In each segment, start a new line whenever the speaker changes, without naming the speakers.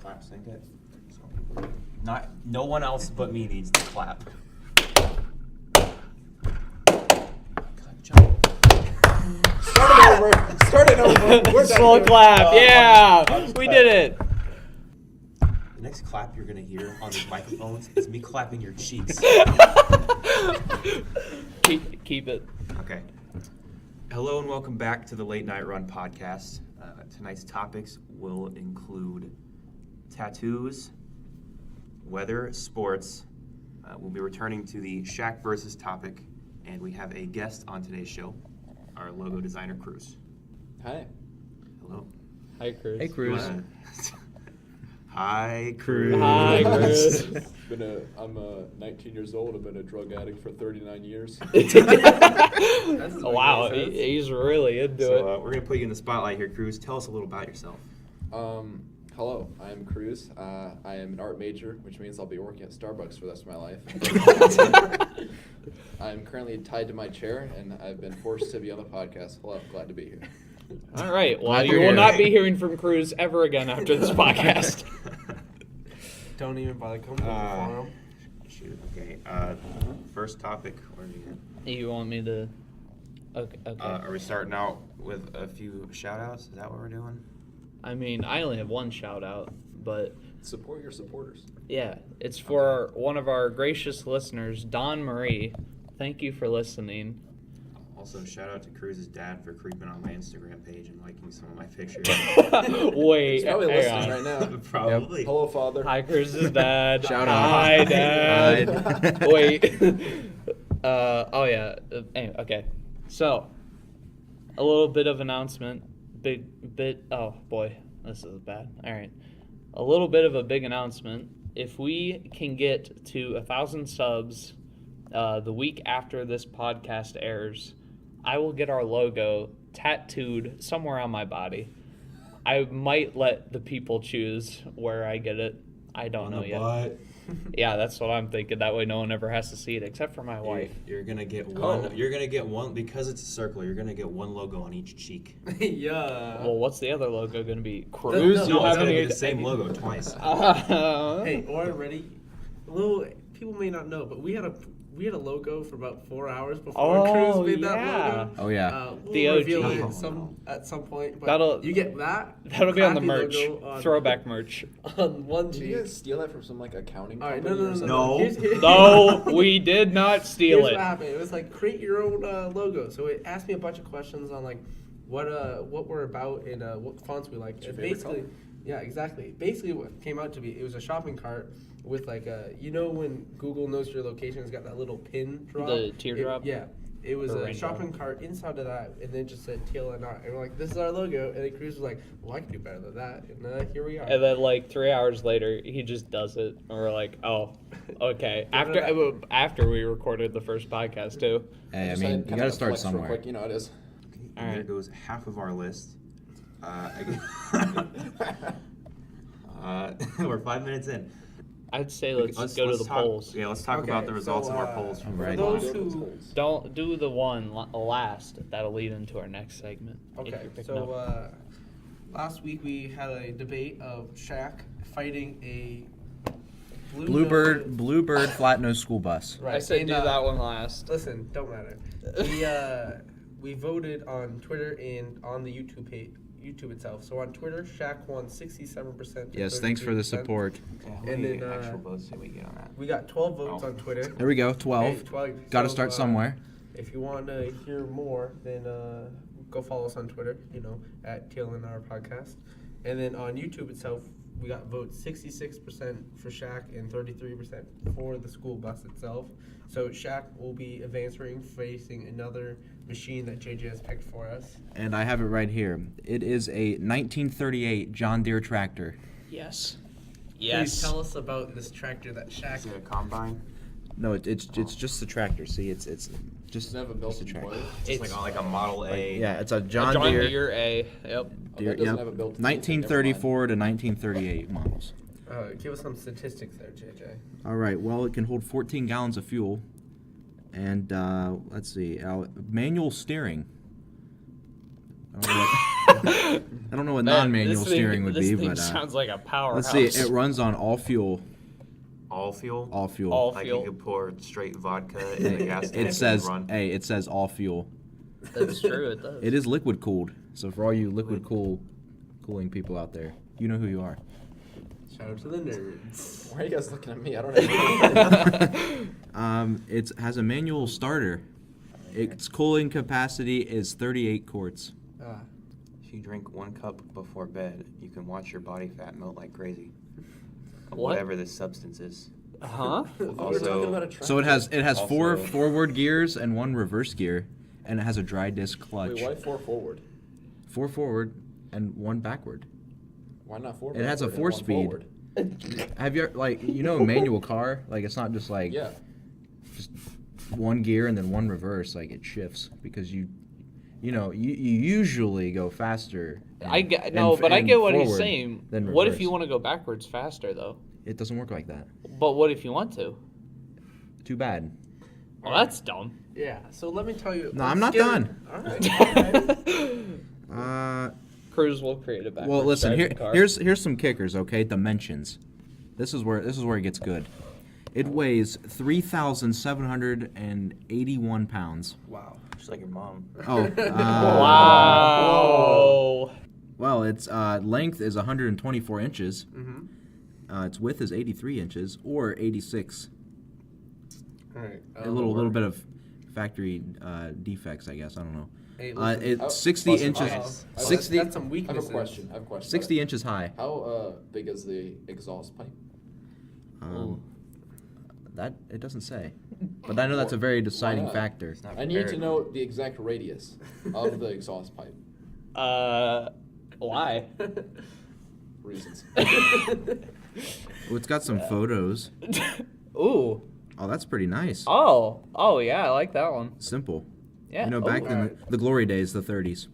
Clap, sync it. No one else but me needs to clap.
Start it over. We're
Slow clap. We did it.
The next clap you're gonna hear on these microphones is me clapping your cheeks.
Keep it.
Okay. Hello and welcome back to the Late Night Run podcast. Tonight's topics will include tattoos, weather, sports. We'll be returning to the Shaq versus topic, and we have a guest on today's show, our logo designer, Cruz.
Hi.
Hello.
Hi, Cruz.
Hey, Cruz.
Hi, Cruz.
Hi, Cruz.
I'm 19 years old. I've been a drug addict for 39 years.
Wow, he's really into it.
We're going to put you in the spotlight here, Cruz. Tell us a little about yourself.
Hello, I'm Cruz. I am an art major, which means I'll be working at Starbucks for the rest of my life. I'm currently tied to my chair, and I've been forced to be on the podcast. Hello, glad to be here.
All right. Well, you will not be hearing from Cruz ever again after this podcast.
Don't even bother coming for him.
Shoot. Okay. First topic. Where are you at?
You want me to? Okay.
Are we starting out with a few shout-outs? Is that what we're doing?
I mean, I only have one shout out, but
Support your supporters.
yeah, it's for one of our gracious listeners, Don Marie. Thank you for listening.
Also, shout out to Cruz's dad for creeping on my Instagram page and liking some of my pictures.
Wait,
He's probably
hang
listening
on.
right now.
Probably.
Yep. Hello, Father.
Hi, Cruz's dad.
Shout out.
Hi, Dad.
Hi.
Wait. Anyway, okay. So, a little bit of announcement. Oh boy, this is bad. All right. A little bit of a big announcement. If we can get to 1,000 subs the week after this podcast airs, I will get our logo tattooed somewhere on my body. I might let the people choose where I get it. I don't know yet.
Butt.
Yeah, that's what I'm thinking. That way no one ever has to see it except for my wife.
You're gonna get one. You're gonna get one because it's a circle. You're gonna get one logo on each cheek.
Yeah.
Well, what's the other logo going to be? Cruz?
No,
No,
You
it's
have
gonna
any-
be the same logo twice.
Hey, or ready? Little people may not know, but we had a logo for about 4 hours before
Oh,
Cruz made that
yeah.
logo.
Oh, yeah.
We'll
The OG.
reveal it
No.
at some point. But
That'll-
you get that.
That'll be on the
crappy
merch.
logo on-
Throwback merch.
on one
Did
cheek.
you guys steal that from some accounting
All right,
company?
no.
or something?
No.
Here's
No, we did not steal
what
it.
happened. It was like create your own logo. So it asked me a bunch of questions on like what we're about and what fonts we like.
What's your
And
favorite
basically,
color?
yeah, exactly. Basically, what came out to be, it was a shopping cart with like a, when Google knows your location, it's got that little pin drop.
The teardrop?
Yeah. It was
Or
a
rainbow.
shopping cart inside of that, and then just said TLNR. And we're like, this is our logo. And then Cruz was like, well, I can do better than that. And here we are.
And then like 3 hours later, he just does it. And we're like, oh, okay. After we recorded the first podcast too.
Hey, I
Just
mean,
kinda
you gotta start
flex real
somewhere.
quick, you know it is.
All
All
There
right.
goes half of our list. We're 5 minutes in.
I'd say let's go to the
talk,
polls.
Yeah, let's talk
Okay,
about the results
so,
of our polls from
for
Right.
those
Go to those
who
holes.
Don't do the one last. That'll lead into our next segment. if
Okay,
you're picking up.
so last week we had a debate of Shaq fighting a
Bluebird flat nose school bus.
Right.
I said
and,
do that one last.
Listen, don't matter. We voted on Twitter and on the YouTube itself. So on Twitter, Shaq won 67%. to
Yes, thanks for the
33%.
support.
Okay, how
And
many
then,
actual votes did we get on that?
We got 12 votes
Oh.
on Twitter.
There we go, 12.
Hey, 12.
Gotta
So,
start somewhere.
If you want to hear more, then go follow us on Twitter, at TLNR Podcast. And then on YouTube itself, we got votes 66% for Shaq and 33% for the school bus itself. So Shaq will be advancing, facing another machine that JJ has picked for us.
And I have it right here. It is a 1938 John Deere tractor.
Yes.
Please tell us about this tractor that Shaq...
Is it a combine?
No, it's just the tractor. See, it's just
Does it have a built-in
a tractor.
boiler?
It's like a Model A.
Yeah, it's a
A
John,
John
Deere.
Deere A. Yep.
Deere,
that doesn't
yep.
have a built-in
1934 to 1938 models.
give us some statistics there, JJ.
All right. Well, it can hold 14 gallons of fuel, and let's see, manual steering. I don't know I don't know what non-manual steering would be,
This thing
but
sounds like a powerhouse.
let's see. It runs on all fuel.
All fuel?
All fuel.
All
Like
fuel.
you could pour straight vodka in the gas tank
It says,
and run.
hey, it says all fuel.
That's true. It does.
It is liquid cooled. So for all you cooling people out there, you know who you are.
Shout out to the nerds.
Why are you guys looking at me? I don't know.
It has a manual starter. Its cooling capacity is 38 quarts.
If you drink 1 cup before bed, you can watch your body fat melt like crazy. Of
What?
whatever this substance is.
Huh?
We're
Also-
talking about a tractor.
So it has four
Also-
forward gears and 1 reverse gear, and it has a dry disc clutch.
Wait, why 4 forward?
4 forward and 1 backward.
Why not 4
It has a
backward and
4-speed.
1 forward?
Have you a manual car? Like it's not just like
Yeah.
just 1 gear and then 1 reverse. Like it shifts because you usually go faster.
I get but I get what he's saying.
than
What if
reverse.
you want to go backwards faster though?
It doesn't work like that.
But what if you want to?
Too bad.
Well, that's dumb.
Yeah, so let me tell you.
No, I'm
let's
not
get
done.
it- All right.
Cruz will create a backwards
Well, listen.
driving car.
Here's some kickers. Okay, dimensions. This is where it gets good. It weighs 3,781 pounds.
Wow.
Just like your mom.
Oh.
Wow.
Well, its length is 124 inches.
Mm-hmm.
Its width is 83 inches or 86.
All right.
A little bit of factory defects, I guess. I don't know.
Hey, listen.
It's 60
listen,
inches.
nice.
Oh,
60.
That's some
I have
weaknesses.
a question.
60 inches high.
How big is the exhaust pipe?
That it doesn't say, but I know that's a very deciding
not?
factor.
Not
I need to
prepared.
know the exact radius of the exhaust pipe.
Why?
Reasons.
Well, it's got some photos.
Ooh.
Oh, that's pretty nice.
Oh yeah, I like that one.
Simple.
Yeah.
You know, back in
alright.
the glory days, the 30s.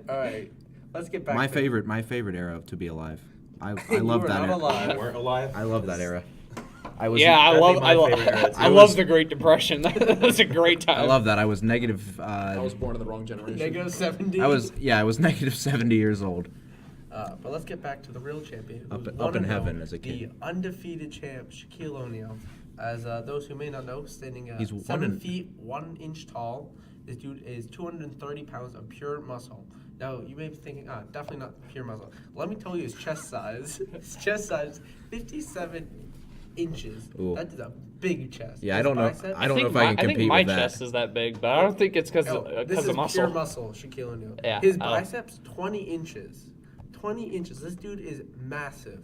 All right. Let's get back
My
to
favorite era to be alive. I
You
love
were
that
not
era.
alive.
You weren't alive?
I love that era. I was.
Yeah, I
that'd be
love
my favorite era, too.
I love the Great Depression. That was a great time.
I love that. I was negative.
I was born in the wrong generation.
Negative 70.
I was negative 70 years old.
But let's get back to the real champion.
Up-
who's
up in
1-0,
heaven as a kid.
The undefeated champ, Shaquille O'Neal. As those who may not know, standing at
He's one
7
in-
feet 1 inch tall. This dude is 230 pounds of pure muscle. Now you may be thinking, definitely not pure muscle. Let me tell you his chest size. His chest size, 57 inches.
Ooh.
That is a big chest.
Yeah, I
His
don't know.
bicep-
I don't know if I can
I think
compete
my
with that.
chest is that big, but I don't think it's because
Oh, this is
of muscle.
pure muscle, Shaquille O'Neal.
Yeah,
His
oh.
biceps, 20 inches. 20 inches. This dude is massive.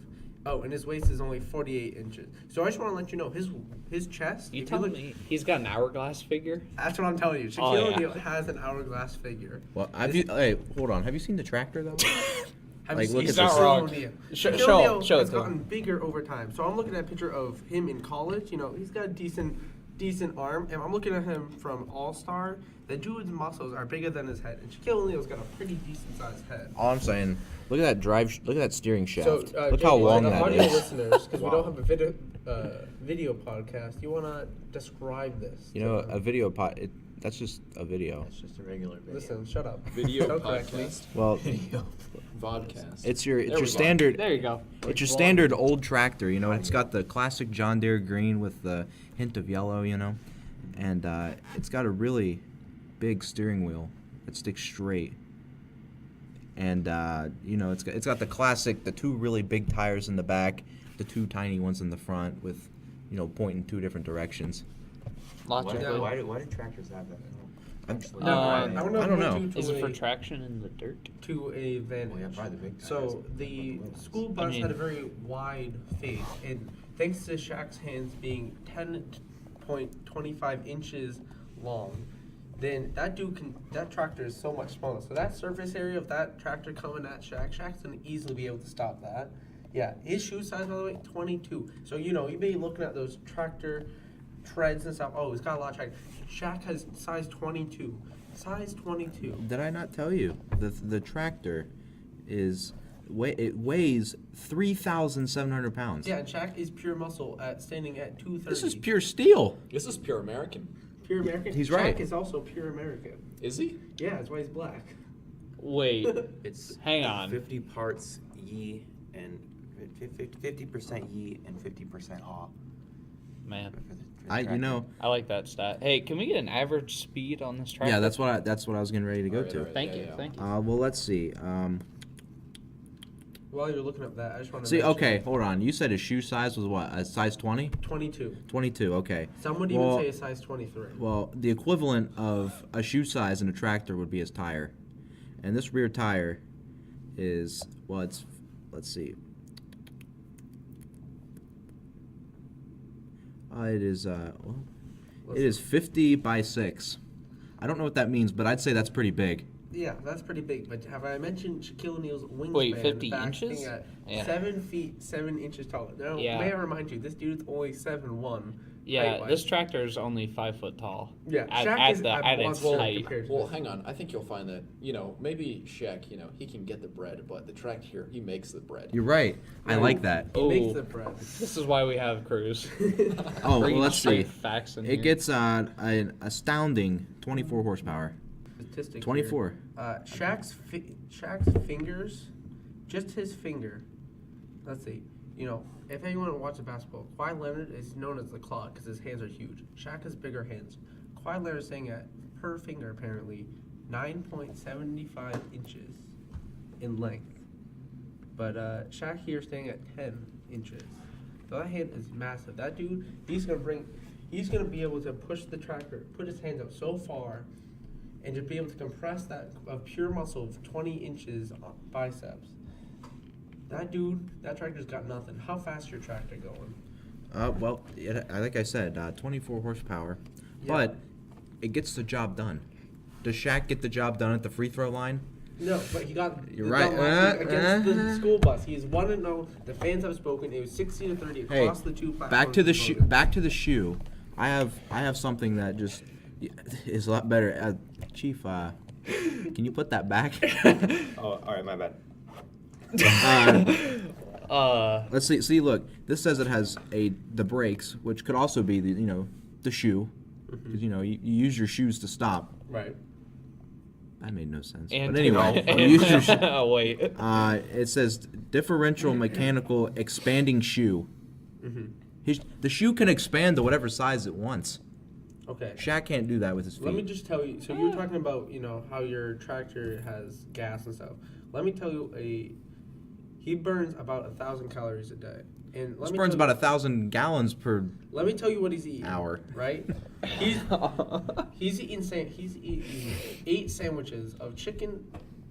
Oh, and his waist is only 48 inches. So I just want to let you know, his chest.
You
if
telling
look-
me he's got an hourglass figure?
That's what I'm telling you.
Oh,
Shaquille
yeah.
O'Neal has an hourglass figure.
Well, hey, hold on. Have you seen the tractor though?
Have
Like,
you
look
seen
at
this.
Shaquille
Not wrong.
O'Neal?
Show-
Shaquille
show-
O'Neal
show it
has
to him.
gotten bigger over time. So I'm looking at a picture of him in college. You know, he's got a decent arm, and I'm looking at him from All Star. The dude's muscles are bigger than his head, and Shaquille O'Neal's got a pretty decent sized head.
All I'm saying, look at that look at that steering shaft.
So,
look how
JD,
long
to the
that
audio
is.
listeners, because
Wow.
we don't have a video podcast, you want to describe this?
You know,
to
a video that's just a video.
It's just a regular video.
Listen, shut up.
Video
Don't correct me.
podcast.
Well,
Vodcast.
it's your
There we go.
standard.
There you go.
It's your standard old tractor, you know. It's got the classic John Deere green with the hint of yellow, you know, and it's got a really big steering wheel that sticks straight, and you know, it's got the classic, the 2 really big tires in the back, the 2 tiny ones in the front with, you know, pointing 2 different directions.
Lots
Why,
of
Yeah.
good.
why do tractors have that?
I'm-
No,
I
I
don't
don't know.
Is it for traction in the dirt?
To a advantage.
Well, yeah, probably the big tires.
So the school bus
mean-
had a very wide face, and thanks to Shaq's hands being 10.25 inches long, then that tractor is so much smaller. So that surface area of that tractor coming at Shaq's gonna easily be able to stop that. Yeah, his shoe size, by the way, 22. So you know, you may be looking at those tractor treads and stuff. Oh, he's got a lot of tractor. Shaq has size 22. Size 22.
Did I not tell you the tractor it weighs 3,700 pounds?
Yeah, and Shaq is pure muscle standing at 230.
This is pure steel.
This is pure American.
Pure American.
He's
Shaq
right.
is also pure American.
Is he?
Yeah, that's why he's black.
Wait,
It's
hang on.
50 parts yi and 50% yi and 50% haw.
Man,
for the
I
tractor.
I like that stat. Hey, can we get an average speed on this tractor?
Yeah, that's what I was getting ready to go
Alright,
to.
alright.
Thank
Yeah,
you,
yeah.
thank you.
Well, let's see.
While you're looking up that, I just want to
See, okay, hold on. You said his shoe size was what? A size 20?
22.
22. Okay.
Some would
Well-
even say a size 23.
Well, the equivalent of a shoe size in a tractor would be his tire. And this rear tire is, well, it's, let's see. It is, well, it is 50 by 6. I don't know what that means, but I'd say that's pretty big.
Yeah, that's pretty big. But have I mentioned Shaquille O'Neal's wingspan?
Wait, 50
back
inches?
thing At
Yeah.
7 feet 7 inches taller. Now,
Yeah.
may I remind you, this dude's only 7'1".
Yeah,
height-wise.
this tractor is only 5 foot tall.
Yeah,
at,
Shaq
at
is
the
a
at its
monster
height.
compared to
Well,
this.
hang on. I think you'll find that, maybe Shaq, he can get the bread, but the tractor here, he makes the bread.
You're right. I like that.
He makes
Ooh.
the bread.
This is why we have Cruz.
Oh, well,
Bringing
let's see.
straight facts in
It
here.
gets an astounding 24 horsepower.
Statistic
24.
Here. Shaq's fingers, just his finger. Let's see. If anyone watches basketball, Kawhi Leonard is known as the Claw because his hands are huge. Shaq has bigger hands. Kawhi Leonard is saying at per finger apparently 9.75 inches in length, but Shaq here is staying at 10 inches. So that hand is massive. That dude, he's gonna be able to push the tractor, put his hands out so far, and to be able to compress that of pure muscle of 20 inches biceps. That dude, that tractor's got nothing. How fast is your tractor going?
Well, like I said, 24 horsepower,
Yeah.
but it gets the job done. Does Shaq get the job done at the free throw line?
No, but he got
You're
it
right.
done last week against the
Uh-huh.
school bus. He's 1-0. The fans have spoken. It was 60-30 across the two platforms.
back to the
he
shoe.
voted.
Back to the shoe. I have something that just is a lot better. Chief, can you put that back?
Oh, all right, my bad.
Let's see. See, look. This says it has the brakes, which could also be the shoe, because you use your shoes to stop.
Right.
That made no sense.
And
But anyway,
and-
you use your
oh wait.
it says differential mechanical expanding shoe. The shoe can expand to whatever size it wants.
Okay.
Shaq can't do that with his feet.
Let me just tell you. So you were talking about how your tractor has gas and stuff. Let me tell you he burns about 1,000 calories a day. And
This burns about 1,000 gallons per.
Let me tell you what he's eating.
Hour.
Right? He's eating 8 sandwiches of chicken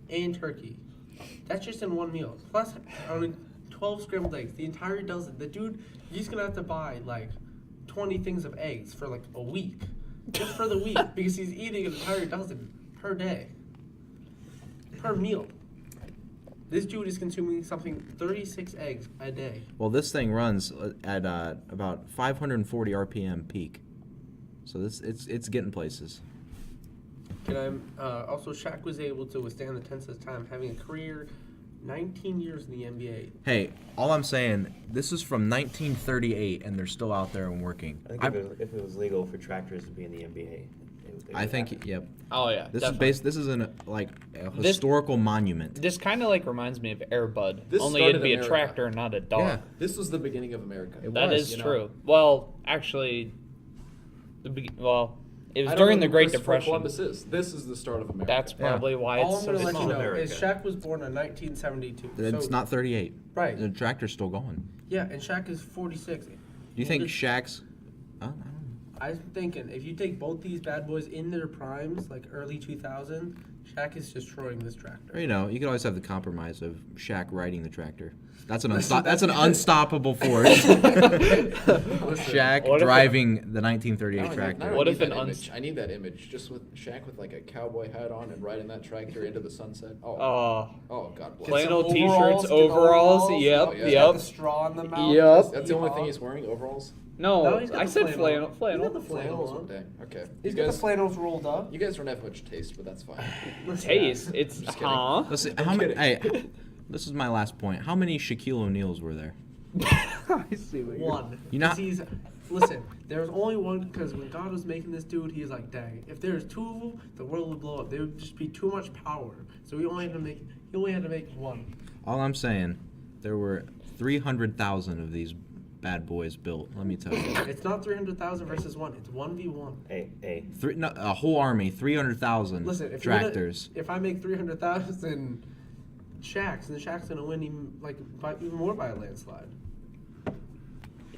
and turkey. That's just in one meal. Plus only 12 scrambled eggs. The entire dozen. The dude, he's gonna have to buy like 20 things of eggs for like a week. Just for the week. Because he's eating an entire dozen per day. Per meal. This dude is consuming something 36 eggs a day.
Well, this thing runs at about 540 RPM peak, so it's getting places.
Also, Shaq was able to withstand the test of time, having a career 19 years in the NBA.
Hey, all I'm saying, this is from 1938, and they're still out there and working.
I think if it was legal for tractors to be in the NBA, they
I
would
think,
have it.
yep.
Oh yeah.
This
definitely.
is This is a historical monument.
This kind of like reminds me of Air Bud.
This
Only
started
it'd be
America.
a tractor, not a dog.
Yeah.
This was the beginning of America.
That
was,
is
you know.
true. Well, actually, it was
I don't
during
know
the
who
Great
Christopher
Depression.
Columbus is. This is the start of America.
That's probably why
All
it's
I'm
so
going to let you
small.
know
America.
is Shaq was born in 1972.
It's
So-
not 38.
Right.
The tractor's still going.
Yeah, and Shaq is 46.
Do you think Shaq's? I don't know.
I'm thinking if you take both these bad boys in their primes, like early 2000, Shaq is destroying this tractor.
Or, you could always have the compromise of Shaq riding the tractor. That's an unstoppable force. Shaq
What if
driving the 1938
Now I
tractor.
What
need
if
that
an
image. I need that image, just with Shaq with like a cowboy hat on and riding that tractor into the sunset. Oh, God bless.
Flannel
Some
t-shirts,
get
overalls. Yep,
Oh, yeah.
He's got
yep.
the straw in the mouth.
Yep.
That's the only thing he's wearing. Overalls.
No,
he's got
I
the
said
flannel.
flannel.
He's got the flannel on.
Dang. Okay.
He's
You
got the
guys,
flannels rolled up.
you guys don't have much taste, but that's fine.
Taste. It's
Just kidding.
huh?
Let's see. How many? Hey, this is my last point. How many Shaquille O'Neals were there?
I see what you're-
One.
You not-
'Cause listen, there's only one because when God was making this dude, he's like, dang, if there's two of them, the world would blow up. There would just be too much power. So he only had to make one.
All I'm saying, there were 300,000 of these bad boys built. Let me tell you.
It's not 300,000 versus one. It's 1v1.
Hey.
A whole army, 300,000
Listen, if
tractors.
if I make 300,000 Shaqs, then Shaq's gonna win even more by a landslide.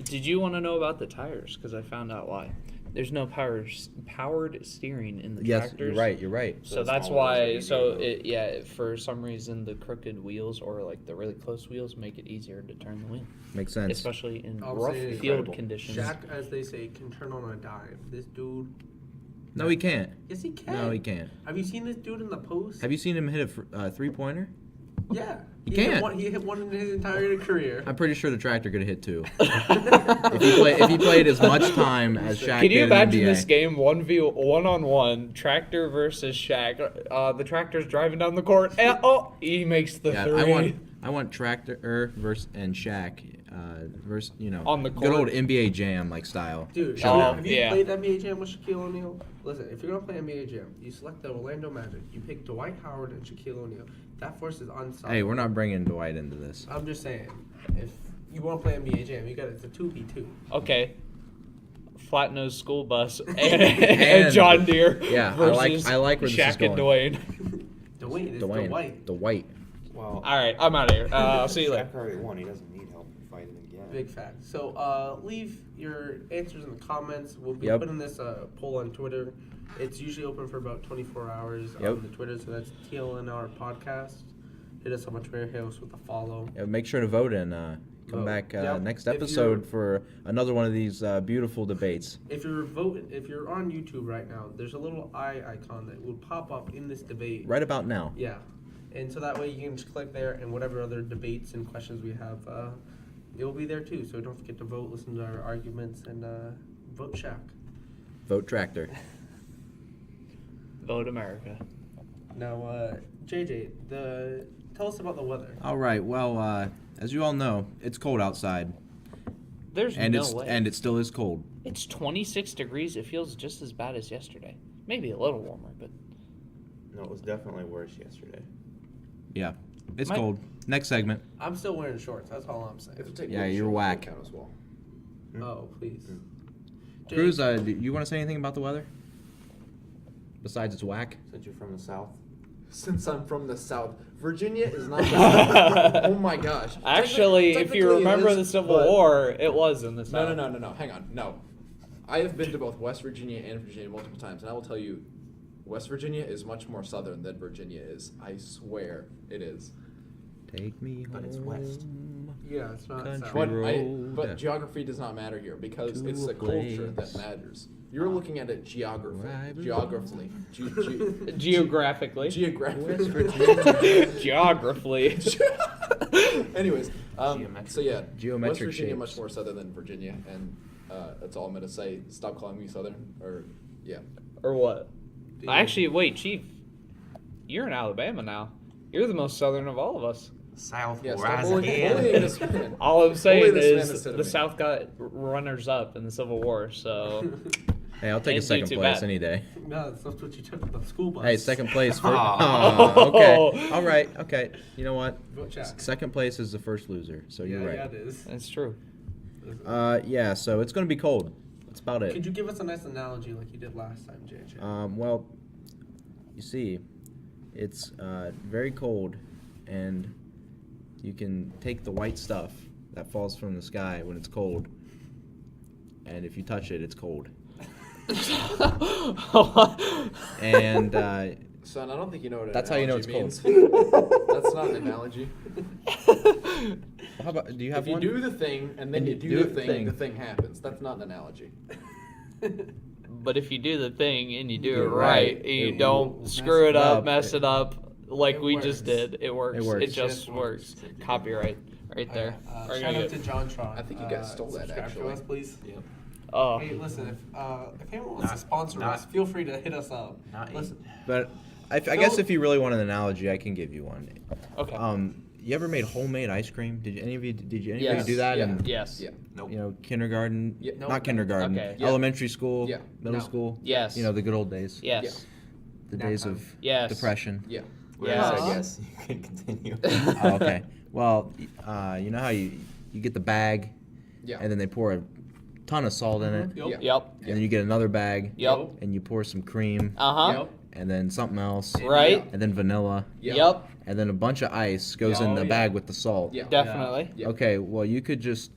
Did you want to know about the tires? Because I found out why. There's no powered steering in the
Yes,
tractors.
you're right.
So
the
that's
small ones
why.
are easier
So
to move.
for some reason, the crooked wheels or like the really close wheels make it easier to turn the wheel,
Makes sense.
especially in
I'll
rough
say
field
incredible.
conditions.
Shaq, as they say, can turn on a dime. This dude.
No, he can't.
Yes, he can.
No, he can't.
Have you seen this dude in the post?
Have you seen him hit a three-pointer?
Yeah.
He
hit
can't.
one- He hit one in his entire career.
I'm pretty sure the tractor could have hit two. if he played as much time as Shaq
Can you
did in
imagine
the NBA.
this game 1v1 tractor versus Shaq? The tractor's driving down the court. And, he makes the
Yeah,
three.
I want tractor versus and Shaq versus
On the
good old
court.
NBA Jam like style.
Dude,
Oh,
have you
yeah.
played NBA Jam with Shaquille O'Neal? Listen, if you're gonna play NBA Jam, you select the Orlando Magic. You pick Dwight Howard and Shaquille O'Neal. That force is unstoppable.
Hey, we're not bringing Dwight into this.
I'm just saying, if you want to play NBA Jam, it's a 2v2.
Okay. Flat nose school bus and,
And-
John Deere.
Yeah,
versus
I like where this
Shaq
is
and
going.
Dwayne.
Dwayne is
Dwight.
Dwight.
Well,
All right, I'm out of here. I'll see you later.
Shaq already won. He doesn't need help fighting again.
Big fact. So leave your answers in the comments. We'll be
Yep.
putting this poll on Twitter. It's usually open for about 24 hours
Yep.
on the Twitter, so that's TLNR Podcast. Hit us on Twitter, hit us with a follow.
Yeah, make sure to vote and come
Vote.
back
Yep.
next
If
episode
you're-
for another one of these beautiful debates.
If you're on YouTube right now, there's a little eye icon that will pop up in this debate.
Right about now.
Yeah, and so that way you can just click there, and whatever other debates and questions we have, it will be there too. So don't forget to vote, listen to our arguments, and vote Shaq.
Vote tractor.
Vote America.
Now, JJ, tell us about the weather.
All right. Well, as you all know, it's cold outside,
There's
and
no
it's
way.
and it still is cold.
It's 26 degrees. It feels just as bad as yesterday. Maybe a little warmer, but
No, it was definitely worse yesterday.
Yeah, it's
My-
cold. Next segment.
I'm still wearing shorts. That's all I'm saying.
If you take
Yeah,
both
you're
shorts,
whack.
they count as well.
Oh, please. Jake,
Cruz, do you want to say anything about the weather? Besides, it's whack.
Since you're from the South.
Since I'm from the South, Virginia is not the South. Oh my gosh.
actually, if
Technically
you
it
remember
is,
the Civil
but-
War, it was in the South.
No. Hang on. No. I have been to both West Virginia and Virginia multiple times, and I will tell you, West Virginia is much more southern than Virginia is. I swear it is.
Take me home.
But it's west.
Yeah, it's not
Country
south.
road.
But geography does not matter here because
To
it's
a
the culture
place.
that matters. You're looking at it geographically.
Right.
Geographically.
Geographically.
Geographically.
Anyways,
Geometric.
so yeah,
Geometric
West Virginia
shapes.
much more southern than Virginia, and that's all I'm gonna say. Stop calling me southern, or yeah.
Or what?
Dude.
Actually, wait, Chief. You're in Alabama now. You're the most southern of all of us.
South
Yeah,
will
stop
rise
bullying
again.
this man.
All I'm saying
Bully this man
is
instead of
the
me.
South got runners up in the Civil War, so
Hey, I'll take a
Ain't
second
too
place
bad.
any day.
No, that's what you took with the school bus.
Hey, second place for.
Aw.
Oh, okay. All right. Okay. You know what?
Vote Shaq.
Second place is the first loser. So you're
Yeah,
right.
yeah, it is.
that's true.
Yeah. So it's gonna be cold. That's about it.
Could you give us a nice analogy like you did last time, JJ?
Well, you see, it's very cold, and you can take the white stuff that falls from the sky when it's cold, and if you touch it, it's cold. And
Son, I don't think you know what an
That's how you know
analogy
it's
means. That's not an analogy.
how about? Do you have
If you
one?
do the thing and then
And
you
you
do
do
the
the
thing,
thing.
the thing happens. That's not an analogy.
But if you do the thing and you do it
Right,
right, and you
it
don't
will
screw it up,
mess
mess it up like
It
we
works.
just did, it works.
It works.
It just works. Copyright right there. Are you
Shout
gonna
out to
get-
John Tron.
I think you guys stole that,
Subscribe
actually.
to us, please.
Yeah.
Oh,
Hey, listen, if anyone wants to
Not-
sponsor
not-
us, feel free to hit us up.
Not
Listen,
But I guess if you really want an analogy, I can give you one.
okay.
you ever made homemade ice cream? Did any of you
Yes.
do that?
Yeah.
in,
Yes.
Yeah.
Nope.
Kindergarten?
Yeah.
Nope.
Not kindergarten.
Okay.
Yeah.
Elementary school.
Yeah.
Middle
No.
school.
Yes.
The good old days.
Yes.
The
Nap
days
time.
of
Yes.
depression.
Yeah.
Whereas
Yes.
I guess you can continue.
Oh, okay. Well, you know how you get the bag,
Yeah.
and then they pour a ton of salt in it,
Yep.
Yeah.
Yep.
and then you get another bag,
Yep.
and you pour some cream,
Uh-huh.
Yep.
and then something else,
Right?
and then vanilla,
Yeah.
Yep.
and then a bunch of ice goes in
Oh,
the
yeah.
bag with the salt.
Yeah.
Definitely.
Yeah.
Okay, well, you could just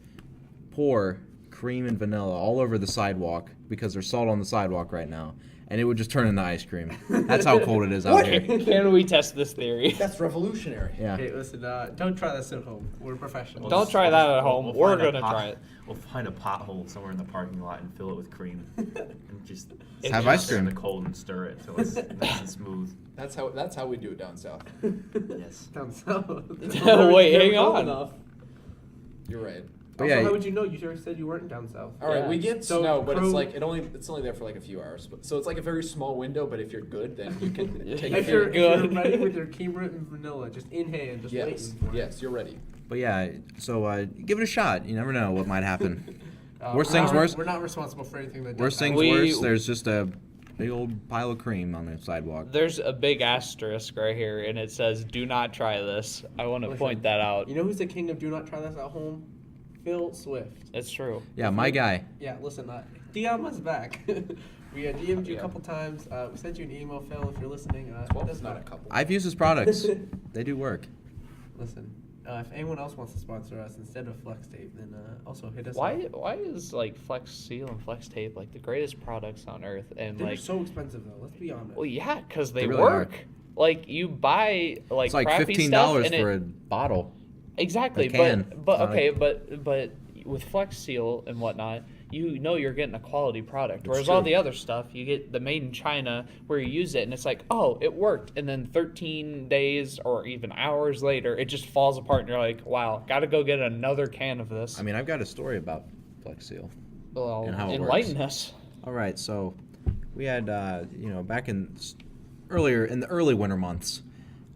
pour cream and vanilla all over the sidewalk because there's salt on the sidewalk right now, and it would just turn into ice cream. That's how cold it is out here.
Can we test this theory?
That's revolutionary.
Yeah.
Hey, listen, don't try this at home. We're professionals.
Don't try that at home. We're
find a
gonna try it.
We'll find a pothole somewhere in the parking lot and fill it with cream, and just
Have
sit
ice
there in
cream.
the cold and stir it until it's nice and smooth.
That's how we do it down south.
Yes.
Down south.
Wait, hang on.
Enough.
You're right.
But
Also,
yeah,
how would you know? You already said you weren't down south.
All right,
Yeah.
we get
So
snow, but
pro-
it's only there for like a few hours. So it's like a very small window. But if you're good, then you can take
If
it.
you're
Good.
ready with your creamer and vanilla, just in hand, just
Yes,
waiting for it.
yes, you're ready.
But yeah, so give it a shot. You never know what might happen. Worst
we're
things
not-
worse.
We're not responsible for anything that.
Worst
does
things
happen.
We-
worse. There's just a big old pile of cream on the sidewalk.
There's a big asterisk right here, and it says, "Do not try this." I want to
Listen,
point that out.
You know who's the king of do not try this at home? Phil Swift.
It's true.
Yeah, my guy.
Yeah, listen, DM us back. We DM'd you
Yeah.
a couple times. We sent you an email, Phil, if you're listening.
12
that's
is not a
fine.
couple.
I've used his products. They do work.
Listen, if anyone else wants to sponsor us instead of Flex Tape, then also hit us
Why
up.
why is like Flex Seal and Flex Tape like the greatest products on earth? And
They're
like,
so expensive, though. Let's be honest.
well, yeah, because they
They really
work. Like you buy like
It's like
crappy
$15
stuff and
for
it,
a bottle.
exactly,
a can.
but
Not
okay, but with Flex Seal and whatnot, you know you're getting a quality product.
It's
Whereas all
true.
the other stuff, you get the made in China where you use it and it's like, oh, it worked, and then 13 days or even hours later, it just falls apart, and you're like, wow, got to go get another can of this.
I mean, I've got a story about Flex Seal.
Well,
and how it
enlighten
works.
us.
All right, so we had, back earlier in the early winter months,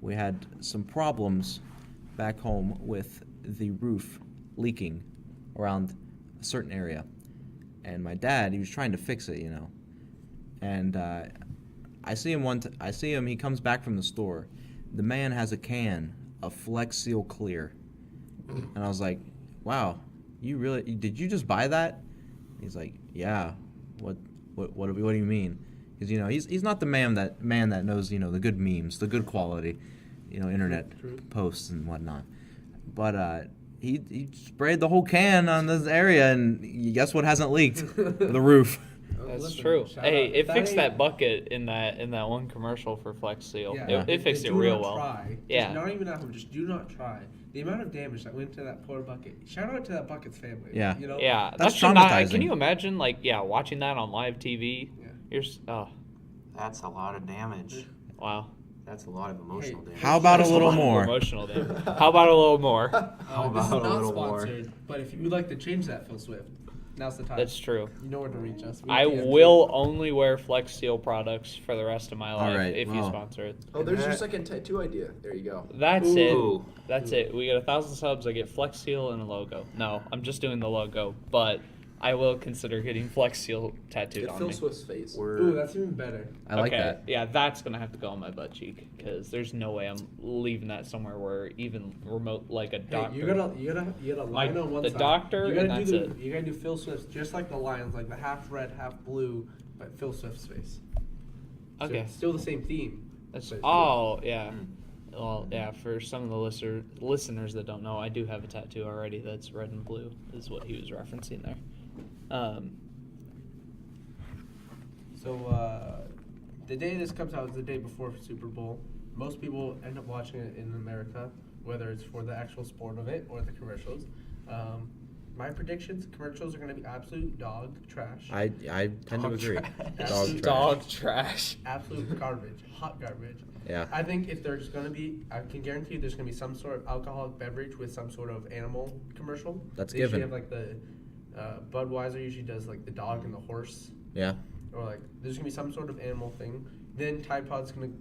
we had some problems back home with the roof leaking around a certain area, and my dad, he was trying to fix it, and I see him. He comes back from the store. The man has a can of Flex Seal Clear, and I was like, "Wow, did you just buy that?" He's like, "Yeah, what do you mean?" Because he's not the man that knows the good memes, the good quality, internet
True.
posts and whatnot. But he sprayed the whole can on this area, and guess what hasn't leaked? The roof.
That's
Listen,
true.
shout
Hey,
out.
it
If
fixed
ain't-
that bucket in that one commercial for Flex Seal.
Yeah,
It fixed it
do
real
not
well.
Try.
Yeah.
Just not even at home. Just do not try. The amount of damage that went to that poor bucket. Shout out to that bucket's family.
Yeah.
Yeah,
That's
should not- Can
traumatizing.
you imagine watching that on live TV?
Yeah.
Oh,
That's a lot of damage.
wow.
That's a lot of emotional
Hey,
damage.
How about a
That's
little
lot of
more?
Emotional damage. How about a little more?
How
This is
about a
not
little more?
sponsored, but if you would like to change that, Phil Swift, now's the time.
That's true.
You know where to reach us. We
I
DM you.
will only wear Flex Seal products for the rest of my life
right,
if you
well.
sponsor it.
Oh, there's your second tattoo idea. There you go.
That's
Ooh.
it. That's it. We get 1,000 subs. I get Flex Seal and a logo. No, I'm just doing the logo, but I will consider getting Flex Seal tattooed
Get
on
Phil
me.
Swift's face.
Ooh, that's even better.
I like
Okay,
that.
Yeah, that's gonna have to go on my butt cheek because there's no way I'm leaving that somewhere where even remote like a doctor.
Hey, you gotta line on one
the
side.
doctor,
You gotta
and
do
that's
You gotta do Phil Swift's just like the lions, like the half red, half blue, but Phil Swift's face. So
Okay.
it's still the same theme.
That's,
but it's
oh yeah. Well, yeah. For some of the listeners that don't know, I do have a tattoo already that's red and blue. Is what he was referencing there.
So the day this comes out is the day before Super Bowl. Most people end up watching it in America, whether it's for the actual sport of it or the commercials. My predictions: commercials are going to be absolute dog trash.
I tend to
Dog
agree.
trash.
Dog trash.
Dog trash.
Absolute garbage, hot garbage.
Yeah.
I think if there's going to be, I can guarantee there's going to be some sort of alcoholic beverage with some sort of animal commercial.
That's
They usually
given.
have like the Budweiser usually does like the dog and the horse,
Yeah.
or like there's going to be some sort of animal thing. Then Tide Pods is going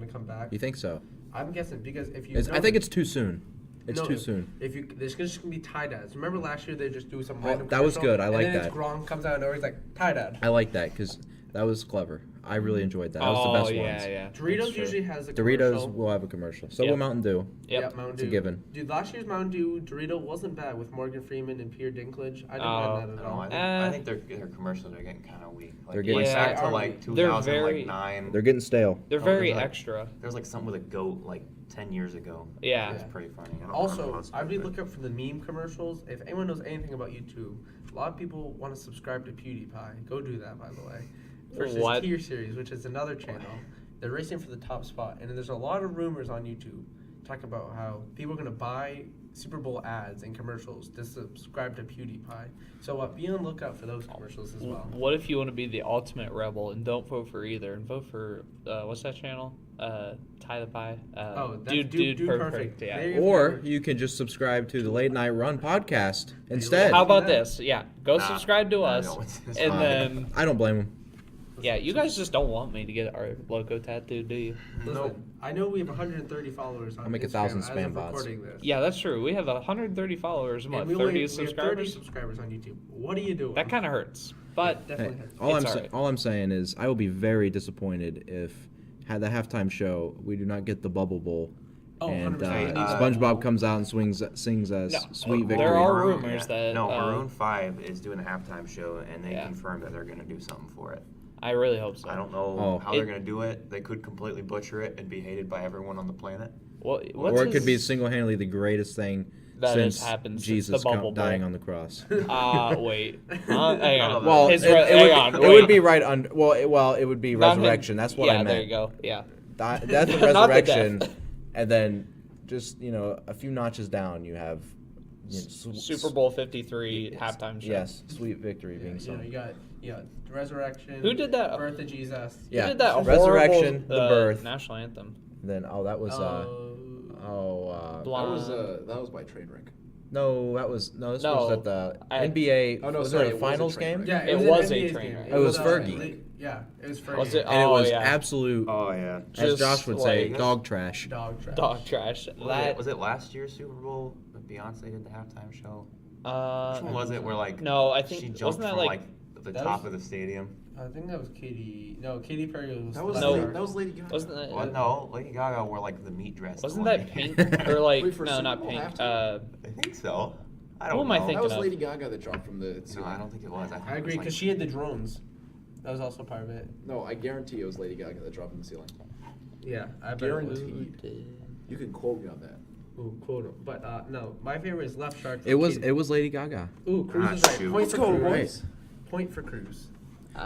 to come back.
You think so?
I'm guessing because if you.
I think it's too soon. It's
No,
too soon.
If you, there's just gonna be tie dads. Remember last year they just do some.
Oh,
random
that was
commercial,
good. I
and
like
then
that.
It's Gronk comes out and he's like tie dad.
I like that because that was clever. I really enjoyed that. That was the best ones.
Yeah.
Doritos
That's true.
usually has a
Doritos
commercial.
will have a commercial. So
Yep.
will Mountain Dew.
Yep.
Mountain
It's a
Dew.
given.
Dude, last year's Mountain Dew Dorito wasn't bad with Morgan Freeman and Peter Dinklage. I didn't mind that at
No,
all.
I think their commercials are getting kind of weak. Like,
They're getting-
like back
Yeah,
to like
they're
2009.
They're getting stale.
They're
Oh,
very
there's like-
extra.
There's like something with a goat like 10 years ago.
Yeah.
It's pretty funny. I don't remember
Also,
most of
I'd
it,
be
but-
looking for the meme commercials. If anyone knows anything about YouTube, a lot of people want to subscribe to PewDiePie. Go do that, by the way. Versus
What?
Tier Series, which is another channel. They're racing for the top spot, and there's a lot of rumors on YouTube talking about how people are gonna buy Super Bowl ads and commercials to subscribe to PewDiePie. So be on the lookout for those commercials as well.
What if you want to be the ultimate rebel and don't vote for either and vote for what's that channel? Tie the Pie.
That's
Dude,
Dude
perfect.
Perfect.
Yeah.
There you
Or
go.
you can just subscribe to the Late Night Run podcast instead.
How about
Yeah.
this? Yeah, go
Nah,
subscribe to
I
us,
know, it's
and
fine.
then
I don't blame them.
yeah, you guys just don't want me to get our logo tattooed, do you?
Listen,
Nope.
I know we have 130 followers on
I'll make
Instagram
1,000
as
spam
of
bots.
recording this.
Yeah, that's true. We have 130 followers and
And
what,
we
30
only- we have 30
subscribers?
subscribers on YouTube. What are you doing?
That kind of hurts, but
Definitely
Hey,
hurts.
It's
all I'm saying is I will be very disappointed if at the halftime show we do not get the Bubble Bowl.
Oh,
And
100%.
SpongeBob comes out and sings us
No,
"Sweet
there
Victory."
are
Maroon-
rumors that,
No, Maroon 5 is doing a halftime show, and they
Yeah.
confirmed that they're going to do something for it.
I really hope so.
I don't know
Oh.
how they're going to do it. They could completely butcher it and be hated by everyone on the planet.
Well,
Or it could be single-handedly the greatest thing
That has
since
happened since
Jesus
the Bubble
dying
Bowl.
on the cross.
Wait. Hang on.
Well,
His
it,
re-
it
hang
would,
on,
it
wait.
would be right under. Well, it would be
Not him-
resurrection. That's what
yeah,
I meant.
there you go. Yeah.
Death and
Not the
resurrection,
death.
and then just a few notches down, you have
Super Bowl 53
yes,
halftime show.
Yes, sweet victory being
You
sung.
got resurrection.
Who did that?
Birth of Jesus.
Who
Yeah.
did that
Resurrection,
horrible,
the birth.
national anthem?
Then that was
Blonde.
That was by Trainwreck.
this
No,
was at the
I-
NBA.
Oh, no,
was
sorry,
it
it
a
was a
finals
train
game?
wreck.
Yeah,
It
an
was a
NBA
train
game.
wreck.
It was Fergie.
Yeah, it was Fergie.
Was it?
And it
Oh,
was
yeah.
absolute,
Oh, yeah.
as
Just
Josh would say,
like-
dog trash.
Dog trash.
Dog trash.
Was it last year's Super Bowl that Beyonce did the halftime show? Which one was it where, like,
No, I think
she jumped
wasn't that
from,
like
the
That
top
was-
of the stadium?
I think that was Katy. No, Katy Perry was.
That was
No.
that was Lady Gaga.
wasn't that
Well, no, Lady Gaga wore, like, the meat dress.
wasn't
the one
that
day.
pink or like
Wait, for
no,
Super
not
Bowl
pink.
halftime?
I think so. I
Who
don't
am I
know.
thinking
That was
of?
Lady Gaga that dropped from the
No,
ceiling.
I don't think it was.
I
think
agree
it was,
because she had the drones. That was also part of it.
No, I guarantee it was Lady Gaga that dropped from the ceiling.
Yeah, I bet it was.
Guaranteed. You can quote me on that.
Ooh, quote. But no, my favorite is Left Shark.
It was Lady Gaga.
Ooh, Cruz
Ah,
is right.
shoot.
Point
Let's
for
go,
Cruz.
boys.
Point for Cruz.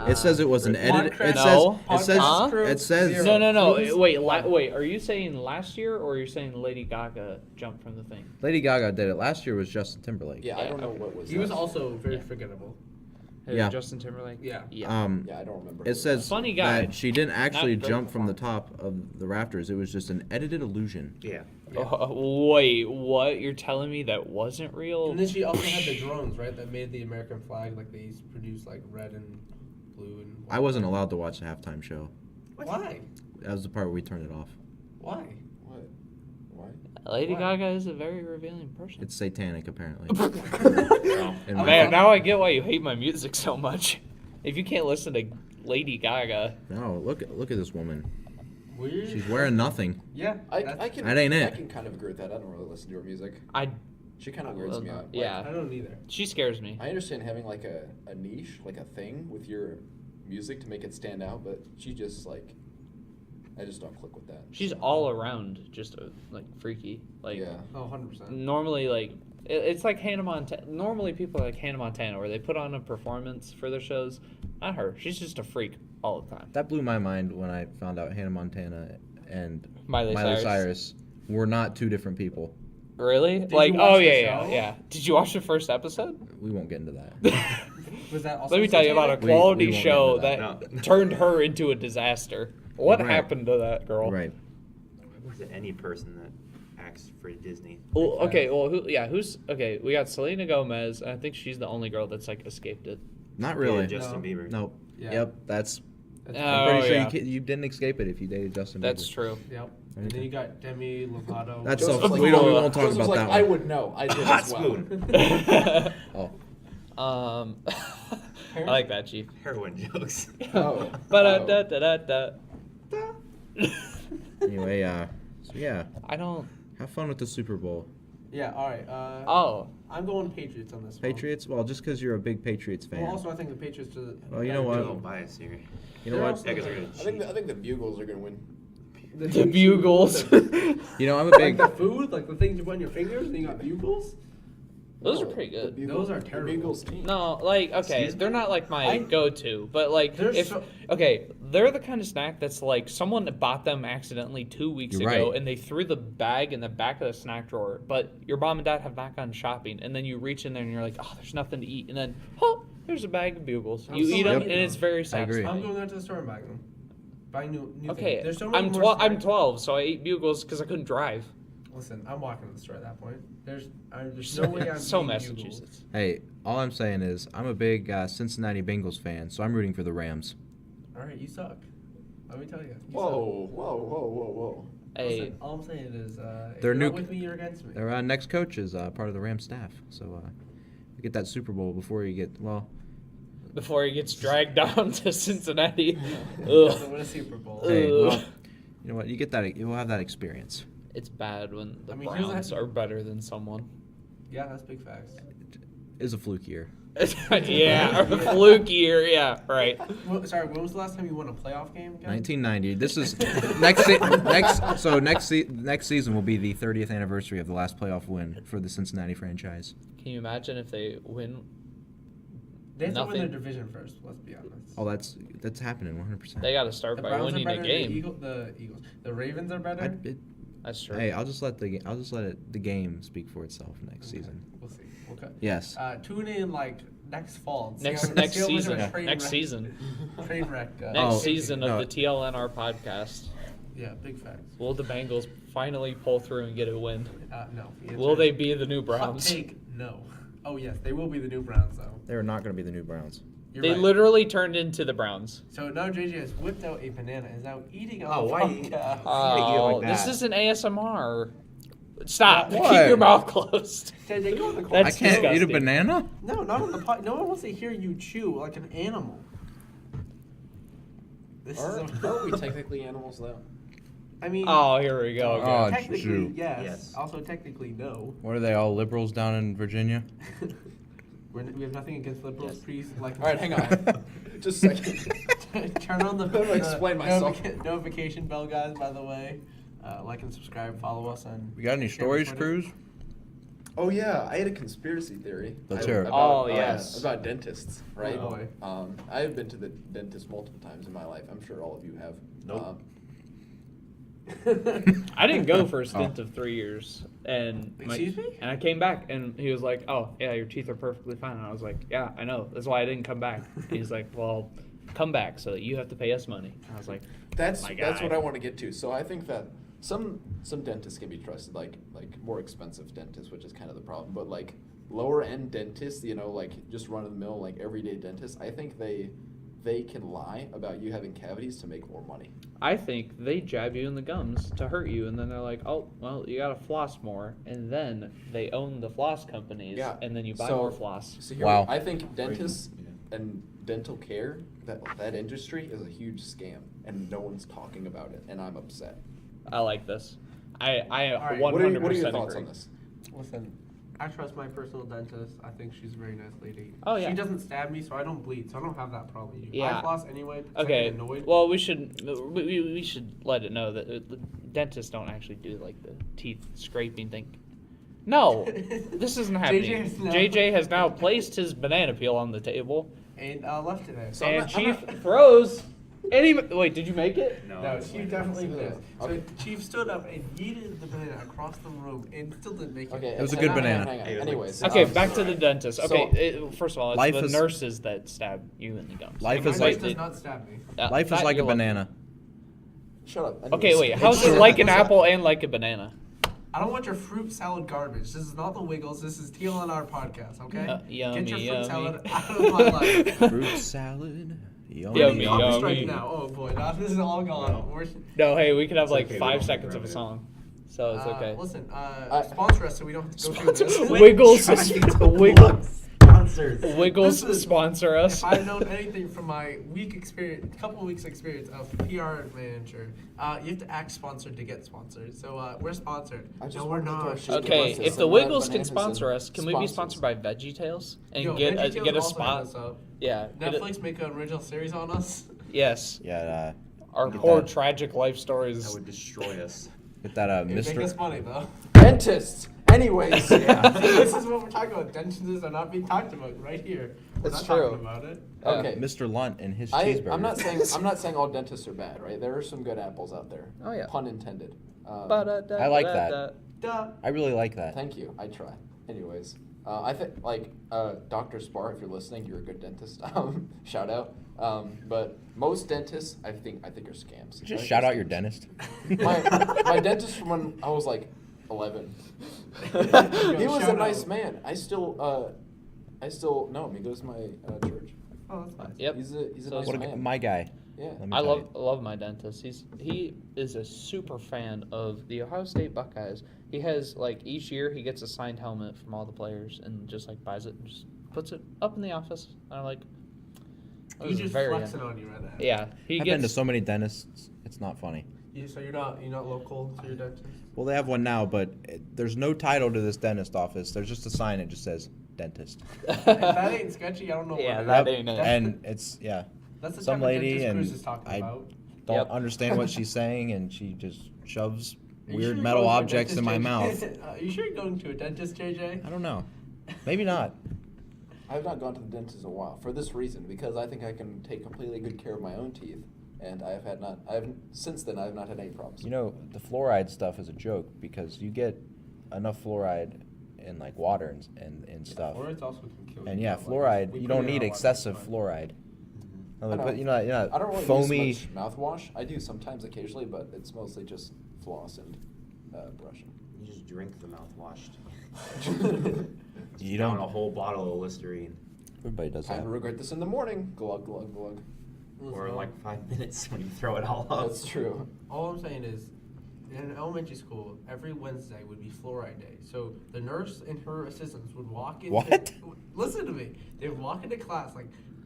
It says it was an edit. It says
No.
it says
Podcast
it says
crew,
No.
Cruz.
Wait. Are you saying last year or are you saying Lady Gaga jumped from the thing?
Lady Gaga did it. Last year was Justin Timberlake.
Yeah, I
Yeah,
don't know
okay.
what was.
He was
that.
also very
Yeah.
forgettable.
Who,
Yeah.
Justin Timberlake.
Yeah.
Yeah.
Yeah, I don't remember.
It says
Funny guy.
that she didn't actually
Not great
jump from the top of the rafters. It was just an edited illusion.
Yeah.
Wait, what? You're telling me that wasn't real?
And then she also had the drones, right? That made the American flag. Like they produced like red and blue and.
I wasn't allowed to watch the halftime show.
Why?
That was the part where we turned it off.
Why?
What? Why?
Lady
Why?
Gaga is a very revealing person.
It's satanic, apparently.
No.
And
Man, now I get why you hate my music so much. If you can't listen to Lady Gaga,
no, look at this woman.
Weird.
She's wearing nothing.
Yeah.
I
that's-
can.
That ain't it.
I can kind of agree with that. I don't really listen to her music.
I
She kind of weirds me out.
yeah.
I don't either.
She scares me.
I understand having like a niche, like a thing with your music to make it stand out, but she just like, I just don't click with that.
She's all around just like freaky. Like
yeah.
Oh, 100%.
normally, like it's like Hannah Montana. Normally, people are like Hannah Montana, where they put on a performance for their shows. Not her. She's just a freak all the time.
That blew my mind when I found out Hannah Montana and
Miley
Cyrus were not two different people.
Really?
Did
like,
you watch
oh
the
yeah,
show?
yeah. Did you watch the first episode?
We won't get into that.
Was that also
Let me tell you about a
satanic?
quality
we won't
show
get
that
into that. No.
turned her into a disaster. What
Right.
happened to that girl?
Right.
Was it any person that acts for Disney?
Well, okay. Well, who's okay? We got Selena Gomez. And I think she's the only girl that's like escaped it.
Not really.
Yeah, Justin
No.
Bieber.
Nope.
Yeah.
Yep. That's
That's
I'm pretty sure
yeah.
you didn't escape it if you dated Justin Bieber.
That's true.
Yep. And then you got Demi Lovato.
That's
Joseph's
so-
like,
we won't talk
Joseph's
about
like,
that
I
one.
would know. I did
Hot
as well.
spoon.
Oh,
I like that, Chief.
Heroin jokes.
Oh.
But da da da da.
anyway, so yeah,
I don't.
have fun with the Super Bowl.
Yeah. All right.
Oh,
I'm going Patriots on this one.
Patriots? Well, just because you're a big Patriots fan.
Well, also I think the Patriots are.
Well, you know
A
what?
little bias here.
You know
They're
what?
also-
Yeah, 'cause they're gonna cheat.
I think the Bugles are gonna win.
the Bugles.
You know, I'm a
Like
big.
the food, like the things you put on your fingers, and you got bugles.
Those are
No,
pretty good.
the Bugles-
Those are
the
terrible.
Bugles team.
No, like okay,
Excuse me?
they're not like my
I-
go-to, but like
They're
if
so-
okay, they're the kind of snack that's like someone bought them accidentally 2 weeks
You're
ago,
right.
and they threw the bag in the back of the snack drawer. But your mom and dad have not gone shopping, and then you reach in there and you're like, oh, there's nothing to eat, and then oh, there's a bag of Bugles.
I'm
You
so
eat them,
happy
and
though.
it's very
I agree.
satisfying.
I'm going out to the store and buying them. Buying new
Okay,
things. There's so many
I'm
more
12. I'm
snacks.
12, so I ate Bugles because I couldn't drive.
Listen, I'm walking to the store at that point. There's no way I'm
so
eating
Massachusetts.
Hey, all I'm saying is I'm a big Cincinnati Bengals fan, so I'm rooting for the Rams.
Bugles. All right, you suck. Let me tell you.
Whoa, whoa, whoa, whoa, whoa.
Hey,
Listen, all I'm saying is, if
Their
you're
new
not with me, you're against me.
Their next coach is part of the Rams staff, so you get that Super Bowl before you get
before he gets dragged down to Cincinnati.
Doesn't
Ugh.
win a Super Bowl.
Hey,
Ugh.
well, you know what? You get that. You'll have that experience.
It's bad when the
I mean, here's
Browns
a-
are better than someone.
Yeah, that's big facts.
Is a fluke year.
Yeah, or fluke year. Yeah, right.
Well, sorry, when was the last time you won a playoff game? Guys?
1990. This is next season will be the 30th anniversary of the last playoff win for the Cincinnati franchise.
Can you imagine if they win?
They have to win
Nothing.
their division first. Let's be honest.
Oh, that's happening 100%.
They got to start
The
by
Browns are
winning a
better.
game.
The Eagles. The Ravens are better.
That's true.
Hey, I'll just let the game speak for itself next season.
We'll see. Okay.
Yes.
Tune in like next fall. and see
next
how-
next
see how much of a
season.
train
Next
wreck-
season.
Train wreck.
Next
Oh,
season
no.
of the TLNR podcast.
Yeah, big facts.
Will the Bengals finally pull through and get a win?
No. The
Will
answer
they
is
be the new
hot
Browns?
take, no. Oh yes, they will be the new Browns though.
They're not going to be the new Browns.
You're
They
right.
literally turned into the Browns.
So now JJ has whipped out a banana and is now eating on
Oh,
the
why you-
podcast.
Oh,
like
this
that.
is an ASMR. Stop.
What?
Keep your mouth closed.
JJ, go in the corner.
That's
I can't eat a
disgusting.
banana?
No, not on the pod. No one wants to hear you chew like an animal. This
Are
is
we technically animals though?
I mean,
Oh, here we go. again.
Oh,
technically
shoot.
yes.
Yes.
Also technically no.
What are they, all liberals down in Virginia?
We have nothing against liberals.
Yes.
Please like.
All right, hang on. Just a second.
Turn on the
How do I explain myself?
notification bell, guys. By the way, like and subscribe. Follow us on.
We got any
Instagram,
stories,
Twitter.
Cruz?
Oh yeah, I had a conspiracy theory.
Let's hear it.
Oh, yes.
About dentists, right?
Oh, boy.
I have been to the dentist multiple times in my life. I'm sure all of you have.
Nope.
I didn't go for a stint of 3 years, and
Excuse me?
And I came back, and he was like, "Oh, yeah, your teeth are perfectly fine." And I was like, "Yeah, I know. That's why I didn't come back." And he's like, "Well, come back so that you have to pay us money." And I was like,
That's
My
that's
guy.
what I want to get to. So I think that some dentists can be trusted, like more expensive dentists, which is kind of the problem. But like lower end dentists, you know, like just run of the mill, like everyday dentists, I think they can lie about you having cavities to make more money.
I think they jab you in the gums to hurt you, and then they're like, "Oh, well, you gotta floss more," and then they own the floss companies,
Yeah.
and then you buy
So-
more floss.
So here,
Wow.
I think dentists and dental care, that industry is a huge scam, and no one's talking about it, and I'm upset.
I like this. I
All right,
100%
What are your thoughts
agree.
on this?
Listen, I trust my personal dentist. I think she's a very nice lady.
Oh, yeah.
She doesn't stab me, so I don't bleed, so I don't have that problem.
Yeah.
I floss anyway. 'cause I
Okay.
get annoyed.
Well, we should let it know that the dentists don't actually do like the teeth scraping thing. No, this isn't happening. JJ has now placed his banana peel on the table,
and left it there.
So I'm
and
not-
Chief throws. Wait, did you make it?
No,
No,
it's
Chief
like-
definitely missed.
Okay.
So Chief stood up and yeeted the banana across the room and still didn't make it.
Okay,
It was a
hang
good
on,
banana.
hang on.
It was like
Anyways,
Okay,
um,
back to the dentist.
so-
Okay, first of all, it's
Life
the
is-
nurses that stab you in the gums.
Life
My
is
nurse
like
does not stab me.
life is
that
like a
you're lucky.
banana.
Shut up.
Okay,
Anyways.
wait. How's it like an apple and like a banana?
I don't want your fruit salad garbage. This is not the Wiggles. This is TLNR podcast, okay?
Yummy,
Get your fruit
yummy.
salad out of my life.
Fruit salad. Yummy.
Yummy,
Copy
yummy.
strike now. Oh boy, now this is all gone.
No.
No, hey, we could have
It's
like
okay, we
5
don't
seconds
get
of a
revenue.
song. So it's okay.
Listen, sponsor us so we don't have to go through this.
Wiggles,
Sponsors.
Wiggles
This is-
sponsor us.
If I've known anything from my couple of weeks experience of PR manager, you have to act sponsored to get sponsored. So we're sponsored.
I just
No, we're
wanted to throw
not.
shit
Okay,
Just
if
some
the
red
Wiggles can
bananas
sponsor
and
us, can we be sponsored by VeggieTales and
Yo,
get
VeggieTales
a
also
spot?
hit us up.
Yeah. get a-
Netflix make an original series on us.
yes.
Yeah,
Our
get
poor
that.
tragic life
That
stories.
would destroy us.
get that
It make us
Mr.
money though.
Dentists. Anyways.
Yeah.
This is what we're talking about. Dentists are not being talked about right here. We're
That's
not
true.
talking about it.
Okay.
Mr. Lunt and his cheeseburger.
I'm not saying all dentists are bad, right? There are some good apples out there.
Oh, yeah.
Pun intended.
I like that.
Duh.
I really like that.
Thank you. I try. Anyways, I think Dr. Spar, if you're listening, you're a good dentist. Shout out. But most dentists, I think are scams.
Just
right?
shout out your dentist.
my dentist from when I was like 11. He was a
Shout
nice
out.
man. I still know him. He goes to my church.
Oh, that's nice.
Yep.
He's a
So
nice
What a,
man.
my guy.
Yeah.
Let me
I
tell you.
love my dentist. He is a super fan of the Ohio State Buckeyes. He has each year he gets a signed helmet from all the players and just buys it and just puts it up in the office. And I'm like, that
He's
was
just
very
flexing on you right now.
yeah. He
I've
gets
been to so many dentists. It's not funny.
So you're not local to your dentist?
Well, they have one now, but there's no title to this dentist office. There's just a sign that just says dentist.
If that ain't sketchy, I don't know
Yeah,
what
that
is.
ain't it.
And it's
That's the
some
type
lady
of dentist
and
Cruz is talking
I
about.
don't
Yep.
understand what she's saying, and she just shoves
Are you
weird
sure you're
metal
going to a
objects in my
dentist,
mouth.
JJ? Are you sure you're going to a dentist, JJ?
I don't know. Maybe not.
I have not gone to the dentist in a while for this reason, because I think I can take completely good care of my own teeth, and since then I have not had any problems.
You know, the fluoride stuff is a joke because you get enough fluoride in water and stuff.
Fluoride's also can kill
And
you,
yeah,
but,
fluoride,
we
you
put
don't
it in
need
our water,
excessive
it's fine.
fluoride. No,
I
but
don't-
you're not
I don't really
foamy.
use much mouthwash. I do sometimes occasionally, but it's mostly just floss and brushing.
You just drink the mouthwash.
You
Down
don't.
a whole bottle of Listerine.
Everybody does
Time
that.
to regret this in the morning. Glug, glug, glug.
Or in 5 minutes when you throw it all up.
That's true.
All I'm saying is, in elementary school, every Wednesday would be fluoride day. So the nurse and her assistants would walk into.
What?
Listen to me. They would walk into class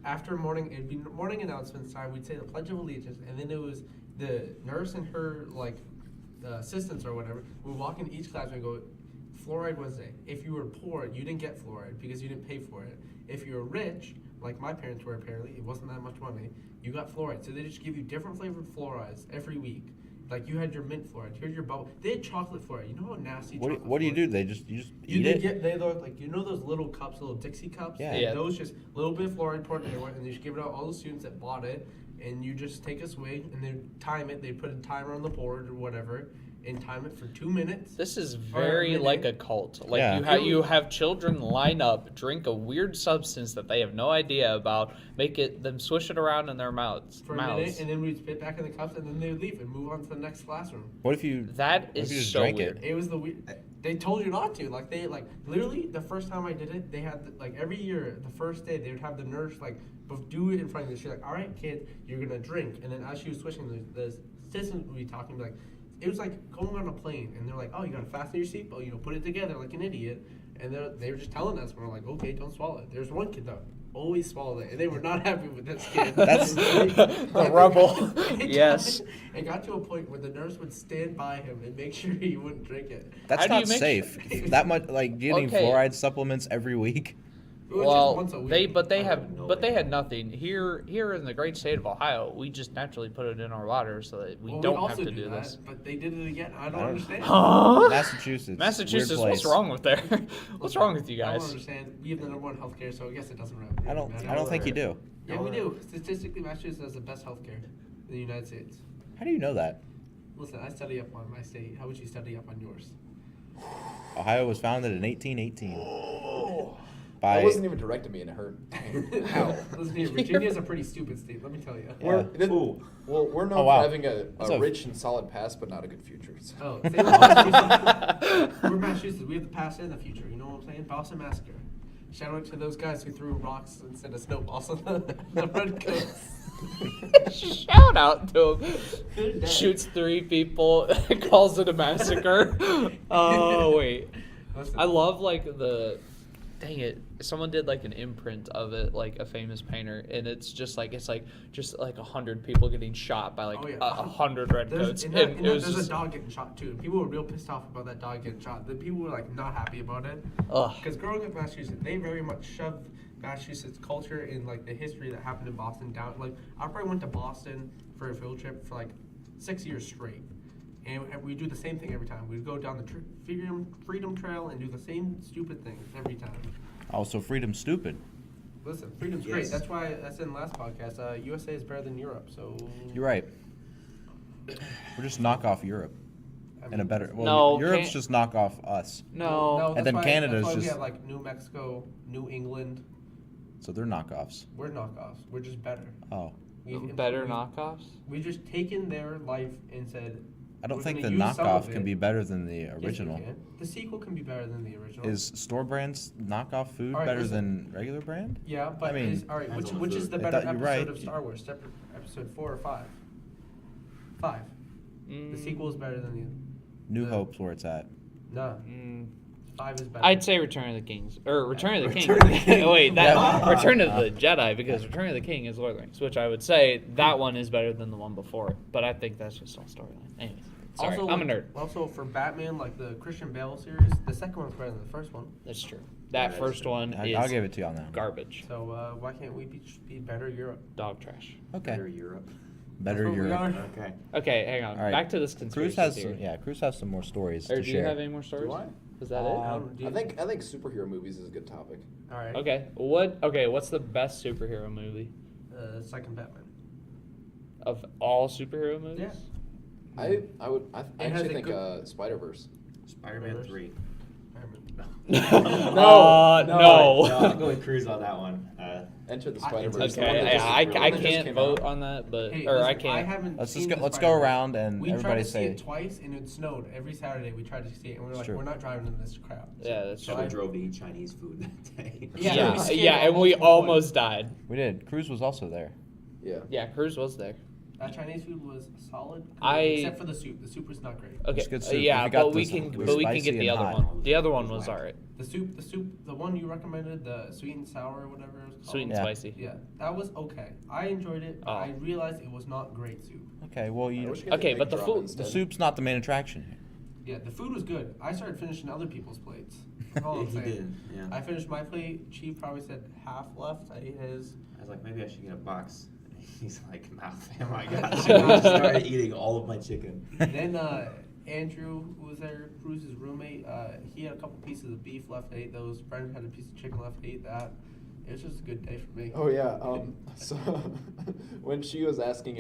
after morning. It'd be morning announcements time. We'd say the Pledge of Allegiance, and then it was the nurse and her assistants or whatever would walk into each class and go, fluoride Wednesday. If you were poor, you didn't get fluoride because you didn't pay for it. If you were rich, like my parents were apparently, it wasn't that much money, you got fluoride. So they just give you different flavored fluorides every week. You had your mint fluoride, here's your bubble. They had chocolate fluoride. You know how nasty chocolate
What do you
fluoride
do?
is?
They just you just eat it.
They look those little cups, little Dixie cups.
Yeah.
Yeah.
Those just a little bit of fluoride poured in there, and they just give it out all the students that bought it, and you just take a swig and they time it. They put a timer on the board or whatever, and time it for 2 minutes.
This is
Or a
very
minute.
like a cult.
Yeah.
You have children line up, drink a weird substance that they have no idea about, them swish it around in their mouths.
For a minute, and then we'd spit back in the cups, and then they would leave and move on to the next classroom.
What if you?
That
What if
is
you just
so
drank
weird.
it?
It was they told you not to. Literally the first time I did it, they had every year the first day they would have the nurse do it in front of you. She's like, all right, kid, you're gonna drink. And then as she was switching, the assistant would be talking it was like going on a plane, and they're like, oh, you gotta fasten your seatbelt, put it together like an idiot. And they were just telling us, we're like, okay, don't swallow it. There's one kid though, always swallowed it, and they were not happy with this kid.
That's
the rebel. Yes.
It got to a point where the nurse would stand by him and make sure he wouldn't drink it.
That's
How do you
not
make
safe. That much getting
Okay.
fluoride supplements every week.
It was
Well,
just once a week.
they had nothing here in the great state of Ohio. We just naturally put it in our water so that we
Well,
don't
also
have to do
that,
this.
But they did it again. I don't
don't-
understand.
Huh?
Massachusetts.
Massachusetts,
weird
what's
place.
wrong with there? What's wrong with you
I don't
guys?
understand. We have the #1 healthcare, so I guess it doesn't really
I don't.
matter.
I don't think you do.
Yeah, we do. Statistically, Massachusetts has the best healthcare in the United States.
How do you know that?
Listen, I study up on my state. How would you study up on yours?
Ohio was founded in 1818
That
by.
wasn't even directed at me, and it hurt. Ow.
Listen here, Virginia's a pretty stupid state. Let me tell you.
Yeah.
We're known
Oh, wow.
for having
That's
a
a-
rich and solid past, but not a good future. So.
Oh, same with Massachusetts. We're Massachusetts. We have the past and the future. You know what I'm saying? Boston Massacre. Shout out to those guys who threw rocks instead of snowballs on the redcoats.
Shout out to him.
They're dead.
Shoots 3 people, calls it a massacre. Oh wait,
Listen,
I love like the. Dang it! Someone did like an imprint of it, like a famous painter, and it's just like 100 people getting shot by like
Oh, yeah.
100 redcoats.
There's,
It was
there's
just,
a dog getting shot too. People were real pissed off about that dog getting shot. The people were like not happy about it.
ugh.
Because growing up in Massachusetts, they very much shoved Massachusetts culture in like the history that happened in Boston down. Like I probably went to Boston for a field trip for like 6 years straight, and we do the same thing every time. We'd go down the Freedom Trail and do the same stupid things every time.
Also, freedom's stupid.
Listen, freedom's
Yes.
great. That's why I said in the last podcast, USA is better than Europe. So
You're right. We're just knock off Europe.
I
In a
mean,
better. Well,
No,
Europe's
can't-
just knock off us.
No.
that's
And then
why,
Canada's
that's why we
just-
have like New Mexico, New England.
So they're knockoffs.
We're knockoffs. We're just better.
Oh.
Better knockoffs.
We just taken their life and said.
I don't
we're
think the
gonna use some
knockoff
of
can
it.
be better than the
Yes, it
original.
can. The sequel can be better than the original.
Is store brand's knockoff food
All right,
better
listen.
than regular brand?
Yeah, but
I mean,
is, all right.
depends
Which
on the
is
food.
the
I
better
thought
episode
you're right.
of Star Wars? Episode 4 or 5? 5. The sequel is better than
New
the-
Hope's where it's at.
No,
Mm,
5 is better.
I'd say Return of the Kings or Return of the King.
Return of the King.
Wait, that
Yeah.
Return of the Jedi, because Return of the King is Lord of the Rings, which I would say that one is better than the one before. But I think that's just all storyline. Anyways, sorry,
also,
I'm a nerd.
Also, for Batman, like the Christian Bale series, the second one's better than the first one.
That's true.
Yeah,
That
that's
first
true.
one
I'll
is
give it to you on that. one.
garbage,
So why can't we be better Europe?
dog trash.
Okay.
Better Europe.
Better
That's what we
Europe.
are.
Okay.
Okay, hang on.
All right.
Back to this conspiracy
Cruz has
theory.
some. Yeah, Cruz has some more stories
Or
to
do
share.
you have any more stories?
Do I?
Is that
Do you-
I think superhero movies is a good topic.
All right.
it? Okay. What's the best superhero movie
Second Batman.
of all superhero movies?
Yeah.
I
It has
actually
a
think
good-
Spider-Verse.
Spider-Man 3.
No.
No,
no.
I'll go with Cruz on that one.
Enter the
I-
Spider-Verse. the
Okay,
one that just-
I
the one that just
can't
came
vote
out.
on that, but
Hey,
or
listen,
I can't.
haven't
Let's just
seen
go.
the
Let's go
Spider-Verse.
around and
We tried
everybody
to see
say.
it twice, and it snowed every Saturday. We tried to see it, and we were like,
True.
we're not driving in this crowd.
Yeah, that's
So
true.
Should
I-
have drove to eat Chinese food that day.
Yeah,
Yeah,
we skipped
yeah, and we
multiple
almost died.
We did. Cruz was also there.
Yeah.
Yeah, Cruz was there.
That Chinese food was solid,
I-
except for the soup. The soup was not great.
Okay,
It's good soup.
yeah,
If you got
but we
the-
can
it was
but we can
spicy
get the
and
other
hot.
one. The other one
It was
was
whack.
alright.
The one you recommended, the sweet and sour or whatever it was called.
Sweet and
Yeah.
spicy.
Yeah, that was okay. I enjoyed it. But
Oh.
I realized it was not great soup.
Okay. Well,
I
you.
wish you got
Okay,
big
but the
drop
food-
instead.
The soup's not the main attraction here.
Yeah, the food was good. I started finishing other people's plates. That's all
Yeah,
I'm
he
saying.
did. Yeah.
I finished my plate. Chief probably said half left. I ate his.
I was like, maybe I should get a box. He's like, nah, fam, I got you. I just started eating all of my chicken.
Then Andrew, who was there, Cruz's roommate, he had a couple pieces of beef left. I ate those. Brendan had a piece of chicken left. I ate that. It was just a good day for me.
Oh yeah. So when she was asking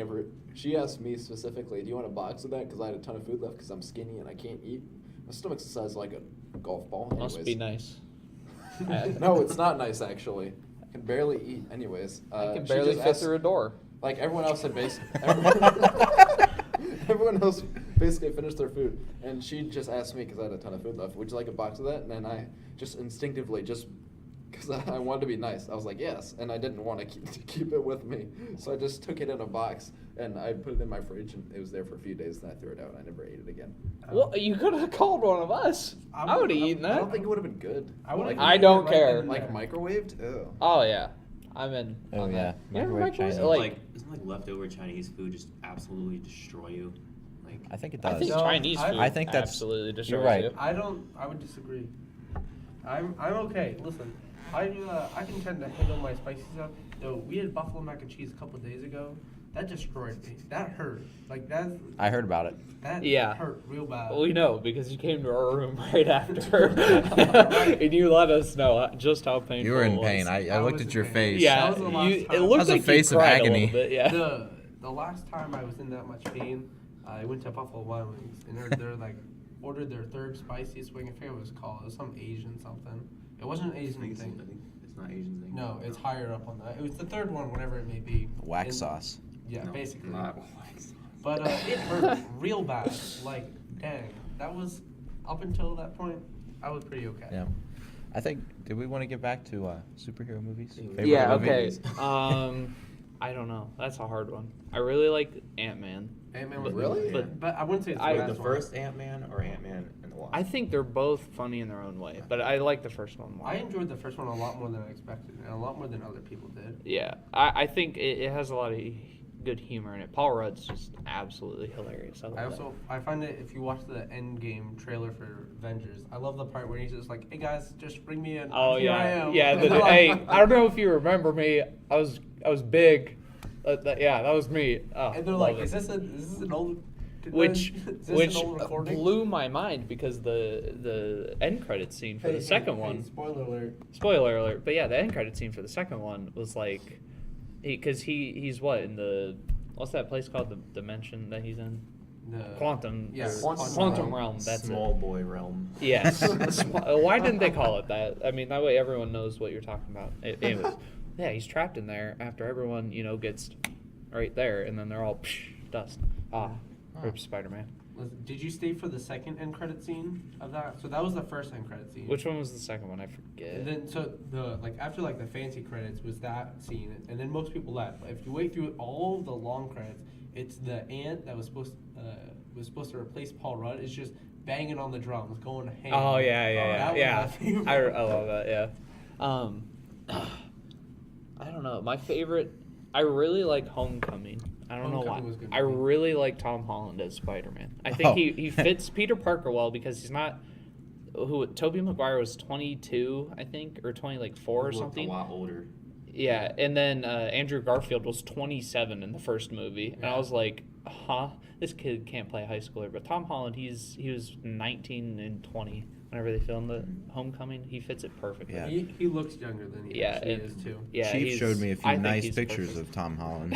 she asked me specifically, "Do you want a box of that?" Because I had a ton of food left because I'm skinny and I can't eat. My stomach's the size of like a golf ball.
Must be nice.
No, it's not nice actually. I can barely eat. Anyways,
I can
she
barely
just
fit
asked-
through a door.
Like everyone else had everyone else basically finished their food, and she just asked me because I had a ton of food left. Would you like a box of that? And then I just instinctively, just because I wanted to be nice, I was like yes, and I didn't want to keep it with me, so I just took it in a box and I put it in my fridge, and it was there for a few days. And I threw it out. I never ate it again.
Well, you could have called one of us. I would have eaten
I
that.
don't think it would have been good.
I would've
I
eaten
don't
it right
care.
then and
Like
there.
microwaved. Ew.
Oh yeah, I'm in.
Oh
on
yeah.
that. You ever
Microwave
microwave-
Chinese.
like-
Isn't leftover Chinese food just absolutely destroy you? Like,
I think it
I
does.
think
No,
Chinese
I-
food
I think that's-
absolutely destroys
you're right.
you.
I would disagree. I'm okay. Listen, I can tend to handle my spicy stuff. Though we had buffalo mac and cheese a couple days ago. That destroyed me. That hurt. Like
I heard about it.
that
Yeah.
hurt real bad.
We know because you came to our room right after, and you let us know just how painful.
You were in
it was.
pain. I
I
looked
was
at
in
your
pain.
face.
Yeah,
That was the last
it
time.
looked
That was a
like
face
you
of
cried
agony.
a little bit. Yeah.
The last time I was in that much pain, I went to Buffalo Wild Wings, and they're like ordered their third spiciest wing. I forget what it was called. It was some Asian something. It wasn't an
I
Asian
think it's, I
thing.
think it's not Asian thing.
No, it's higher up on that. It was the third one, whatever it may be.
Wax
And-
sauce.
Yeah,
No,
basically.
not wax sauce.
But it hurt real bad. Like, dang. That was, up until that point, I was pretty okay.
Yeah. I think. Did we want to get back to superhero movies?
Yeah,
Favorite
Yeah.
movie?
Okay. I don't know. That's a hard one. I really like Ant-Man.
Ant-Man was
Really?
good, but I wouldn't say it's
I-
the
The
best
first Ant-Man or Ant-Man and the Wasp?
I think they're both funny in their own way, but I like the first one more.
one. I enjoyed the first one a lot more than I expected, and a lot more than other people did.
Yeah, I think it has a lot of good humor in it. Paul Rudd's just absolutely hilarious. I love
I find that if you watch the Endgame trailer for Avengers, I love the part where he's just like, "Hey guys, just bring me in.
Oh
Here I
yeah,
am."
yeah.
And they're like,
Hey, I don't know if you remember me. I was big. Yeah, that was me. Oh,
and they're
love
like,
it.
"Is this an old?"
Which
is this
which
an old recording?
blew my mind because the end credit scene for the second one.
Spoiler alert.
Spoiler alert! But yeah, the end credit scene for the second one was like, because he's what in the what's that place called, the dimension that he's in?
The
Quantum.
Yeah,
or
Quantum
realm.
realm.
That's
Small
it.
boy realm.
Yes. Why didn't they call it that? I mean, that way everyone knows what you're talking about. Anyways, yeah, he's trapped in there after everyone gets right there, and then they're all dust. Rip Spider-Man.
Did you stay for the second end credit scene of that? So that was the first end credit scene.
Which one was the second one? I forget.
And then after the fancy credits was that scene, and then most people left. But if you wait through all the long credits, it's the ant that was supposed to replace Paul Rudd. It's just banging on the drums, going ham.
Oh yeah.
That was my favorite.
I love that. Yeah. I don't know. My favorite. I really like Homecoming. I don't know why.
Homecoming was a good
I
movie.
really like Tom Holland as Spider-Man. I think
Oh.
he fits Peter Parker well because he's not. Tobey Maguire was 22, I think, or 24 or
Looked
something.
A lot older.
Yeah, and then Andrew Garfield was 27 in the first movie, and I
Yeah.
was like, this kid can't play a high schooler. But Tom Holland, he was 19 and 20 whenever they filmed the Homecoming. He fits it perfectly.
Yeah.
He looks younger than he
Yeah,
actually
and-
is too.
Yeah,
Chief
he's-
showed me a few
I think
nice
he's
pictures
perfect.
of Tom Holland.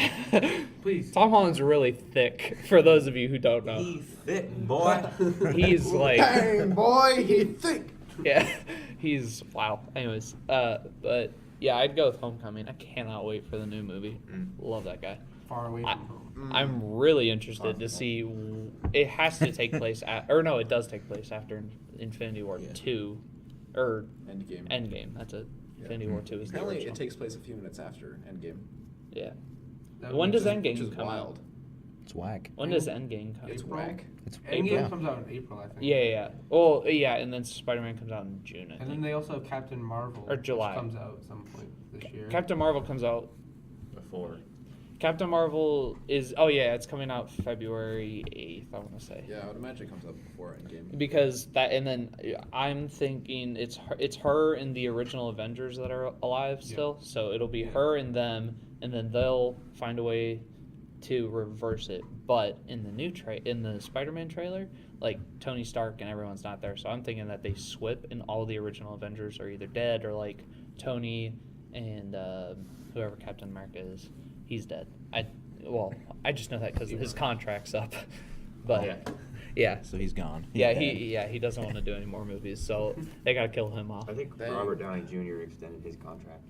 Please.
Tom Holland's really thick. For those of you who don't know,
He thick, boy.
he's like,
Dang, boy, he thick.
yeah, he's wow. Anyways, but yeah, I'd go with Homecoming. I cannot wait for the new movie. Love that guy.
Far away
I-
from home.
I'm really interested to see. It has to take place it does take place after Infinity War 2, or
Endgame.
Endgame. That's it.
Yeah.
Infinity War 2 is the
Apparently,
original.
it takes place a few minutes after Endgame.
Yeah.
That
When
would
does
be-
Endgame
Which is
come
wild.
It's whack.
When does Endgame come?
It's
April?
whack.
It's
Endgame
yeah.
comes out in April, I think.
Yeah. Well, yeah, and then Spider-Man comes out in June. I
And then
think.
they also have Captain Marvel,
Or July.
which comes out at some point this year.
Captain Marvel comes out.
Before.
Captain Marvel is. Oh yeah, it's coming out February 8th. I want to say.
Yeah, I would imagine it comes up before Endgame.
Because that, and then I'm thinking it's her and the original Avengers that are alive still. So it'll be her and them, and then they'll find a way to reverse it. But in the new in the Spider-Man trailer, like Tony Stark and everyone's not there. So I'm thinking that they swip and all the original Avengers are either dead or like Tony and whoever Captain America is, he's dead. I just know that because his contract's up. But yeah.
So he's gone.
Yeah, he doesn't want to do any more movies, so they gotta kill him off.
I think
Dang.
Robert Downey Jr. extended his contract.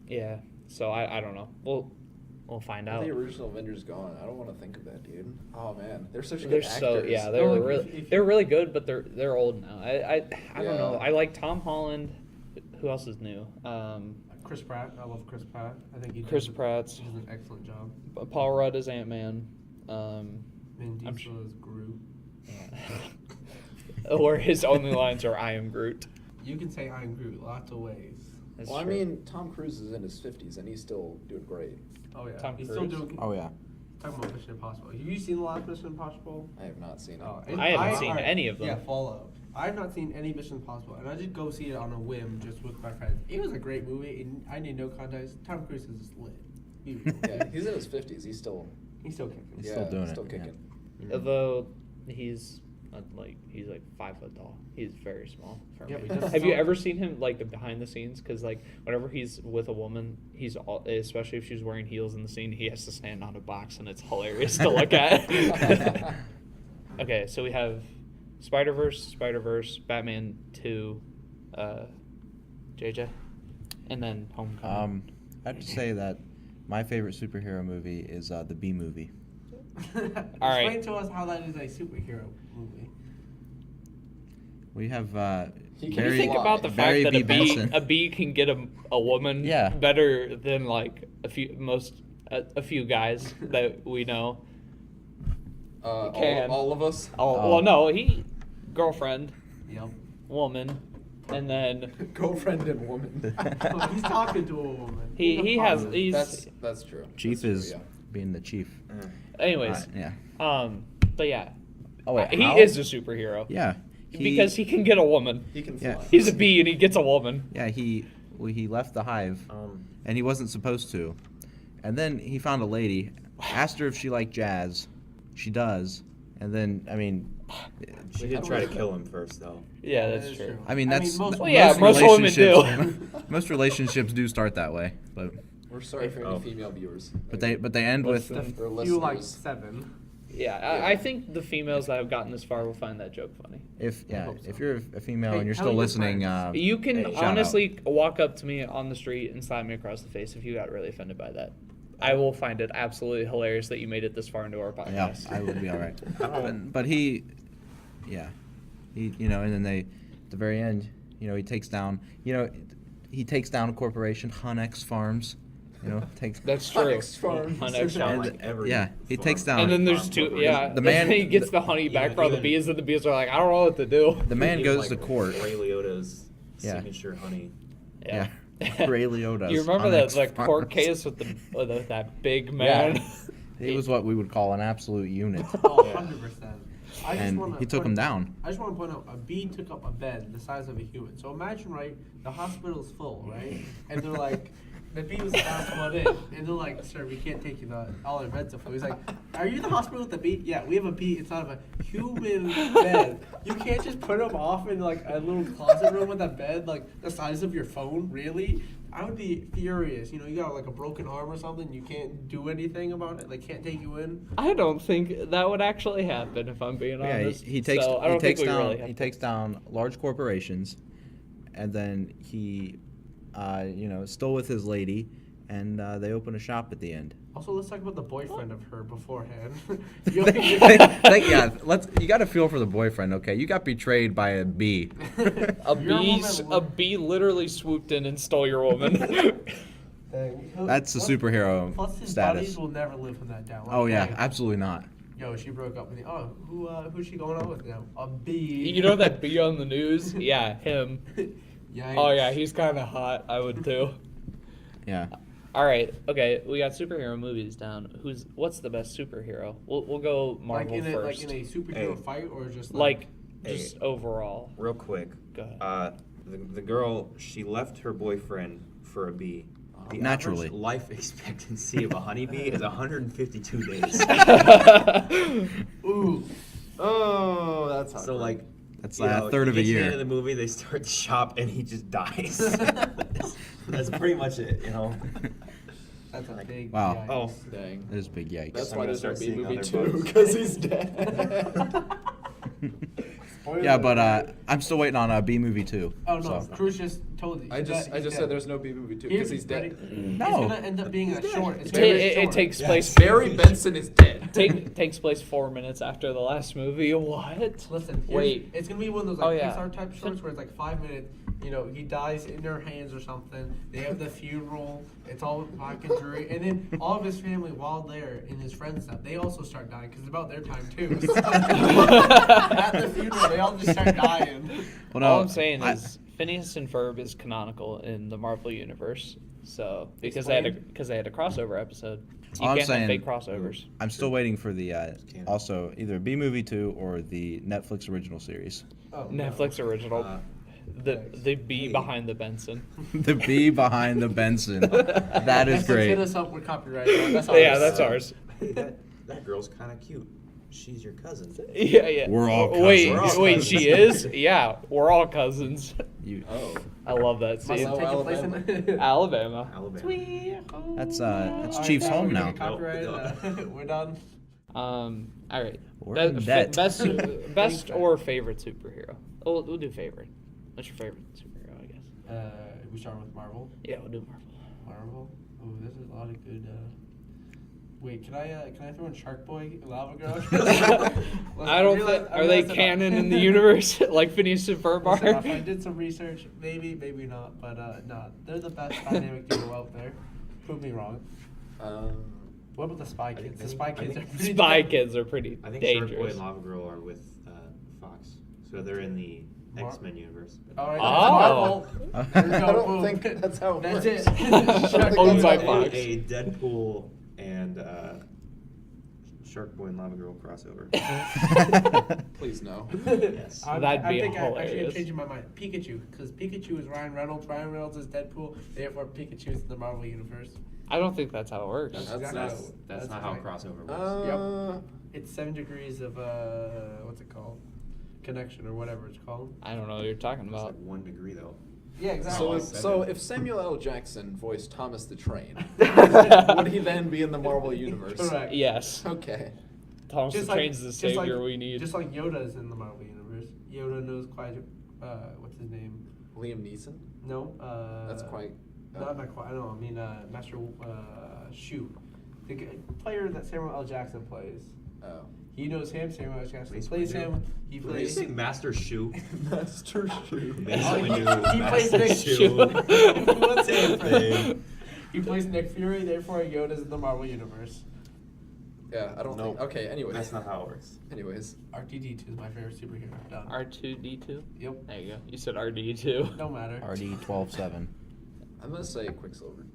Yeah, so I don't know. We'll find
With
out.
the original Avengers gone, I don't want to think of that, dude. Oh man, they're such
They're
good
so
actors.
yeah,
They're like,
they're they're really good, but they're old now. I don't know.
Yeah.
I like Tom Holland. Who else is new?
Chris Pratt. I love Chris Pratt. I think he
Chris
does,
Pratt's.
he does an excellent job.
Paul Rudd is Ant-Man.
Vin
I'm
Diesel is Groot.
Or his only lines are "I am Groot."
You can say I'm Groot lots of ways.
That's
Well, I
true.
mean, Tom Cruise is in his 50s and he's still doing great.
Oh yeah,
Tom
he's
Cruise.
still doing.
Oh yeah.
Talking about Mission Impossible. Have you seen the last Mission Impossible?
I have not seen it.
Oh,
I haven't seen
alright,
any of them.
Yeah, Fallout. I've not seen any Mission Impossible, and I did go see it on a whim just with my friends. It was a great movie, and I need no context. Tom Cruise is just lit.
Yeah, he's in his 50s. He's still
He's still kicking.
He's still doing it,
Still
yeah.
kicking.
Although he's he's like 5 foot tall. He's very small. For
Yeah,
me.
but he does
Have you
so-
ever seen him like the behind the scenes? Because like whenever he's with a woman, especially if she's wearing heels in the scene, he has to stand on a box, and it's hilarious to look at. Okay, so we have Spider-Verse, Batman 2, JJ, and then Homecoming.
I'd have to say that my favorite superhero movie is the B movie.
right.
Explain to us how that is a superhero movie.
We have
Can
Can
Barry,
you think about the
Barry
fact that
B. Benson.
a bee can get a woman
Yeah.
better than like most a few guys that we know.
All of us.
Oh, well, no, girlfriend,
Yep.
woman, and then
Girlfriend and woman.
Oh, he's talking to a woman.
he's
That's true.
Chief
That's
is
true,
being the chief.
anyways.
Yeah.
But yeah,
Oh wait.
he
how?
is a superhero.
Yeah.
Because he can get a woman.
He can
Yeah.
fly.
He's a bee and he gets a woman.
Yeah, he left the hive, and he wasn't supposed to. And then he found a lady, asked her if she liked jazz. She does. And then, I mean,
She did try to kill him first, though.
Yeah,
That
that's
is
true.
I mean that's
most
Well, yeah, most women do.
relationships- most relationships do start that way, but
We're sorry for
Oh.
any female viewers.
they end with
Listen.
Or
You like
listeners.
7.
Yeah, I think the females that have gotten this far will find that joke funny.
if
hope so.
if you're a female
Hey,
and you're
tell
still
your
listening.
friends.
You can
Hey,
shout
honestly walk up to me on the street and slap me across the face if you got really offended by that. I will find it absolutely hilarious that you made it this far into our
Yeah,
podcast.
I would be all right. But he, yeah, he, and then at the very end, he takes down, he takes down a corporation, Hunex Farms, takes.
That's true.
Hunex Farms.
Hunex Farms.
Every
Yeah, he
farm.
takes down.
And then there's two. Yeah,
The man-
he gets the honey back for all the
even-
bees, and the bees are like, I don't know what to do.
The man
Even,
goes to court.
Ray Liotta's
Yeah.
signature honey.
Yeah. Ray Liotta's
You remember
Hunex
that court
Farms.
case with that big man?
He was what we would call an absolute unit,
Oh,
Yeah.
100%. I just
and
wanna
he took
point-
him down.
I just want to point out, a bee took up a bed the size of a human. So imagine, right, the hospital's full, right? And they're like, the bee was the last one in. And they're like, sir, we can't take you all our beds are full. He's like, are you the hospital with the bee? Yeah, we have a bee inside of a human bed. You can't just put him off in like a little closet room with a bed like the size of your phone, really? I would be furious. You got like a broken arm or something, you can't do anything about it. They can't take you in.
I don't think that would actually happen, if I'm being
Yeah,
honest.
he takes
So I
he
don't
takes
think we
down
really have
he
to.
takes down large corporations, and then he, still with his lady, and they open a shop at the end.
Also, let's talk about the boyfriend of her beforehand.
You got to feel for the boyfriend, okay? You got betrayed by a bee.
A bee literally swooped in and stole your woman.
That's a superhero
Plus, his
status.
buddies will never live him that down. Like,
Oh yeah,
hey,
absolutely not.
Yo, she broke up with me. Oh, who's she going out with now? A bee.
You know that bee on the news? Yeah, him.
Yikes.
Oh yeah, he's kind of hot. I would too.
Yeah.
All right, okay, we got superhero movies down. What's the best superhero? We'll go Marvel
like
first.
in a superhero
Hey.
fight or just
Like,
Hey.
just overall.
Real quick.
Go ahead.
The girl, she left her boyfriend for a bee. The
Naturally.
average life expectancy of a honeybee is 152 days.
Ooh.
Oh, that's hard.
So like,
That's
you know,
a third of a
you get to the
year.
end of the movie, they start the shop and he just dies. That's pretty much it,
That's a big.
Wow.
yikes.
Oh,
Dang.
That is big yikes.
That's
I'm
why
gonna
there's no
start
B
seeing
movie
other
too,
bugs.
because he's dead.
Spoiler
Yeah, but
alert.
I'm still waiting on B movie 2.
Oh no,
so.
Cruz just told you.
I just said there's no B movie too, because he's dead.
No.
It's gonna end up being a short. It's
It,
very
it
short.
takes
Yeah.
place.
Barry Benson is dead.
Takes place 4 minutes after the last movie. What?
Listen,
Wait.
it's gonna be one of those
Oh,
like
yeah.
Pixar type shorts where it's like 5 minutes. He dies in their hands or something. They have the funeral. It's all black and dreary, and then all of his family, while there and his friends stuff, they also start dying because it's about their time too. At the funeral, they all just start dying.
Well,
All
no,
I'm saying
I-
is Phineas and Ferb is canonical in the Marvel universe. So because they had a crossover episode, you
All I'm
can't have
saying-
fake crossovers.
I'm still waiting for the
canon.
also either B movie 2 or the Netflix original series.
Oh, no.
Netflix original. The bee
hey.
behind the Benson.
The bee behind the Benson. That is
Netflix,
great.
Hit us up with copyright. That's
Yeah,
ours.
that's ours.
Hey, that girl's kind of cute. She's your cousin.
Yeah.
We're all
Wait,
cousins.
We're all
wait, she is? Yeah, we're all cousins.
You,
Oh.
I love that
Must
scene.
have taken place in
Alabama.
Alabama.
that's
All
Chief's
right,
home
we're
now.
getting copyright, we're done.
All right.
We're
Be-
in debt.
best or favorite superhero? Oh, we'll do favorite. What's your favorite superhero? I guess.
We start with Marvel.
Yeah, we'll do Marvel.
Marvel. Oh, this is a lot of good. Wait, can I throw in Shark Boy, Lava Girl?
I don't think. Are they canon in the universe like Phineas and Ferb
Listen, if I
are?
did some research, maybe not, but no, they're the best dynamic duo out there. Prove me wrong. What about the Spy Kids? The
think-
Spy
I
Kids are
think-
pretty
Spy
tough.
Kids are pretty
I think Shark Boy and
dangerous.
Lava Girl are with Fox, so they're in the
Mar-
X-Men universe.
All right,
Oh.
that's Marvel. There you go,
I don't
boom.
think that's how it
That's
works.
it.
Shark
Owned
Boy
by
and
Fox.
A Deadpool and Shark Boy and Lava Girl crossover.
Please no.
Yes.
That'd be
Actually, I'm
hilarious.
changing my mind. Pikachu, because Pikachu is Ryan Reynolds. Ryan Reynolds is Deadpool. Therefore, Pikachu is in the Marvel universe.
I don't think that's how it works.
That's
exactly
That's,
how-
that's not how a
right.
crossover works.
It's 7 degrees of what's it called? Connection or whatever it's called.
I don't know what you're talking
It's
about.
like 1 degree though.
Yeah,
So,
Oh,
if,
seven.
so if Samuel L. Jackson voiced Thomas the Train, would he then be in the Marvel universe?
Correct.
Yes.
Okay.
Thomas the Train's the savior we need.
Just like Yoda is in the Marvel universe. Yoda knows quite. What's his name?
Liam Neeson.
No.
That's quite.
Not quite. I don't know. I mean, Master Shu, the player that Samuel L. Jackson plays.
Oh.
He knows him. Samuel L. Jackson
Mace
plays
Windu?
him. He
Did you
plays.
say Master Shoe?
Master Shoe.
Mace
Oh,
Windu,
he plays
Master
Nick
Shoe.
What's
Same
it?
thing.
He plays Nick Fury. Therefore, Yoda's in the Marvel universe.
Yeah, I don't
Nope.
think. Okay, anyways.
That's not how it works.
Anyways.
R2D2 is my favorite superhero. Done.
R2D2?
Yep.
There you go. You said RD2.
Don't matter.
RD 12-7.
I'm going to say Quicksilver.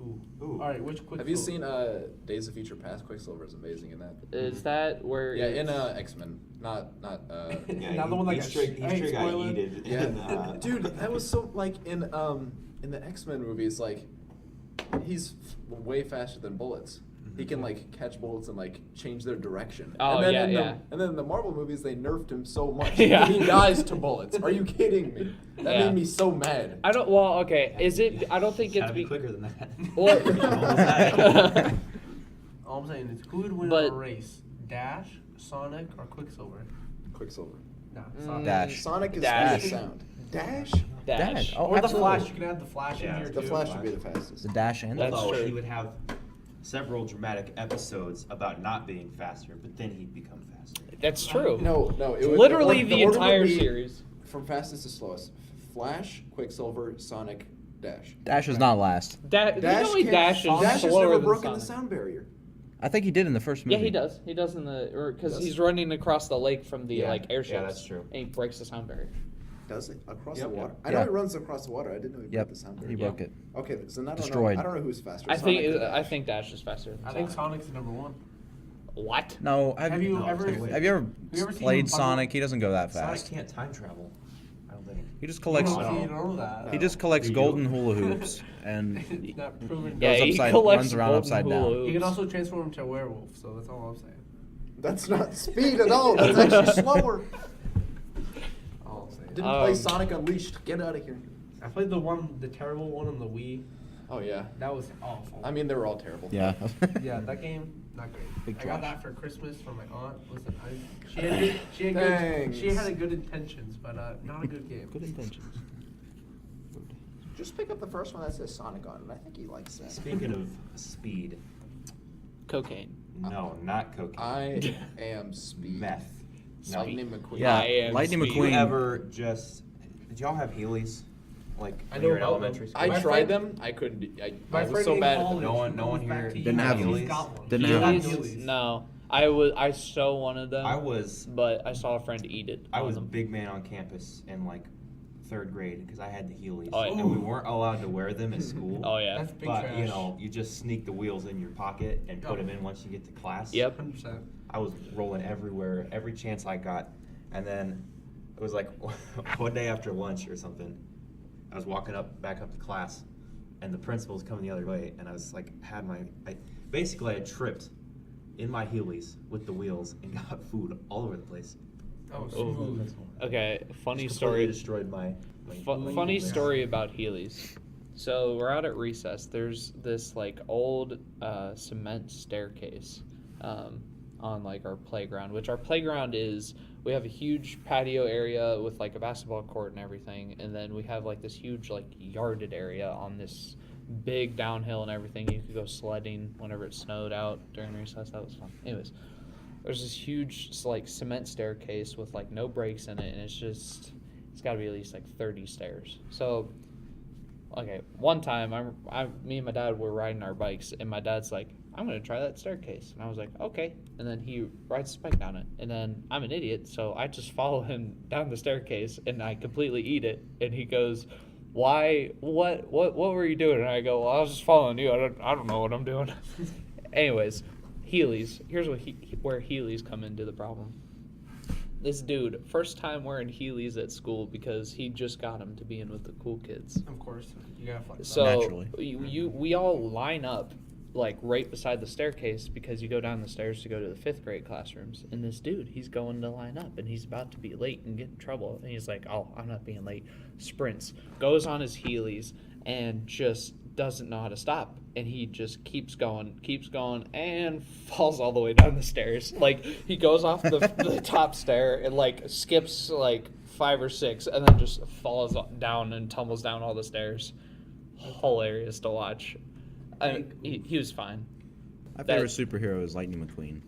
Ooh.
Ooh.
All right. Which quick?
Have you seen Days of Future Past? Quicksilver is amazing in that.
Is that where
Yeah, in
it's-
X-Men. Not
Yeah,
Not the one that
he
got
straight,
sh-
he
hey,
straight got
spoiler.
yeeted.
Yeah.
in,
Dude, that was so, like, in the X-Men movies, like, he's way faster than bullets. He can, like, catch bullets and, like, change their direction.
Oh,
and then
yeah,
in
yeah.
and then in the Marvel movies, they nerfed him so much.
Yeah.
He dies to bullets. Are you kidding me? That
Yeah.
made me so mad.
I don't. Well, okay. Is it? I don't think
It's
it's
gotta be quicker than that.
What?
Almost had it.
All I'm saying is, who would win
But-
a race? Dash, Sonic, or Quicksilver?
Quicksilver.
Nah,
Mm.
Sonic.
Dash.
Sonic is
Dash.
speed sound. Dash?
Dash.
Oh,
Or the
absolutely.
Flash. You can add the Flash
Yeah,
in here
The
too.
Flash would be the fastest.
The dash and
That's
Although
true.
he would have several dramatic episodes about not being faster, but then he'd become faster.
That's true.
No, it would
Literally
the
the
order would
entire
be
series.
From fastest to slowest. Flash, Quicksilver, Sonic, Dash.
Dash is not last.
Usually Dash is
Dash has
slower
never
than
broken the
Sonic.
sound barrier.
I think he did in the first movie.
Yeah, he does. He does in the because
Does?
he's running across the lake from the
Yeah.
like airships.
Yeah, that's true.
And he breaks the sound barrier.
Does it? Across
Yep.
the water? I
Yeah.
know he runs across the water. I didn't know he
Yep,
broke the sound
he
barrier.
broke it.
Okay, so then I don't
Destroyed.
know. I don't know who's faster.
I
Sonic
think
or
I
Dash.
think Dash is faster. Than
I think
Sonic.
Sonic's number one.
What?
No,
Have you
No,
ever?
it's like-
have you ever
you ever seen
played
him bundle-
Sonic? He doesn't go that
Sonic
fast.
can't time travel. I don't think.
He just
You
collects.
don't,
I don't-
you don't know that.
He just collects
You
golden
do.
hula hoops and
It's not proven.
Yeah,
Goes
he
upside-
collects
runs around
golden
upside
hula
down.
hoops.
You can also transform into a werewolf. So that's all I'm saying.
That's not speed at all. That's actually slower.
All I'm saying.
Didn't play
Um,
Sonic Unleashed. Get out of here.
I played the terrible one on the Wii.
Oh yeah.
That was awful.
I mean, they were all terrible.
yeah.
Yeah, that game, not great.
Big
I got
trash.
that for Christmas from my aunt. Listen, she had
Thanks.
good intentions, but not a good game.
Good intentions.
Just pick up the first one that says Sonic on it. I think he likes that.
Speaking of speed,
Cocaine.
no, not cocaine.
I am speed.
Meth. No.
Lightning McQueen.
Yeah,
I am
Lightning
speed.
You
McQueen.
ever just? Did y'all have Heelys? Like
I
when
know
you were in
about
elementary
them.
school?
I
My
tried
friend-
them. I couldn't. I
My
was
friend
so
in
bad at
college,
them.
No one
goes
here
back to
didn't
you,
have
he's
them.
got one.
Didn't
He
have
got
them.
Heelys.
No, I so wanted them.
I was
but I saw a friend eat it.
I
on
was a
them.
big man on campus in like third grade because I had the Heelys,
Oh, yeah.
and we weren't allowed to wear them at school.
Oh yeah.
That's big
but
trash.
you know, you just sneak the wheels in your pocket and put
Oh.
them in once you get to class.
Yep.
100%.
I was rolling everywhere, every chance I got, and then it was like one day after lunch or something. I was walking back up to class, and the principal was coming the other way, and I was like, basically I tripped in my Heelys with the wheels and got food all over the place.
Oh,
Oh.
smooth.
Okay, funny
Just
story.
completely destroyed my
Funny story about Heelys. So we're out at recess. There's this like old cement staircase on like our playground, which our playground is. We have a huge patio area with like a basketball court and everything, and then we have like this huge like yarded area on this big downhill and everything. You could go sledding whenever it snowed out during recess. That was fun. Anyways, there's this huge like cement staircase with like no breaks in it, and it's got to be at least like 30 stairs. So, okay, one time me and my dad were riding our bikes, and my dad's like, I'm going to try that staircase. And I was like, okay. And then he rides his bike down it. And then I'm an idiot, so I just follow him down the staircase, and I completely eat it. And he goes, why, what were you doing? And I go, well, I was just following you. I don't know what I'm doing. Anyways, Heelys. Here's where Heelys come into the problem. This dude, first time wearing Heelys at school because he just got him to be in with the cool kids.
Of course, you gotta flex.
So
Naturally.
we all line up like right beside the staircase because you go down the stairs to go to the 5th grade classrooms. And this dude, he's going to line up and he's about to be late and get in trouble. And he's like, oh, I'm not being late. Sprints, goes on his Heelys and just doesn't know how to stop. And he just keeps going, and falls all the way down the stairs. Like, he goes off the top stair and, like, skips, like, 5 or 6, and then just falls down and tumbles down all the stairs. Hilarious to watch. He was fine.
My favorite superhero is Lightning McQueen.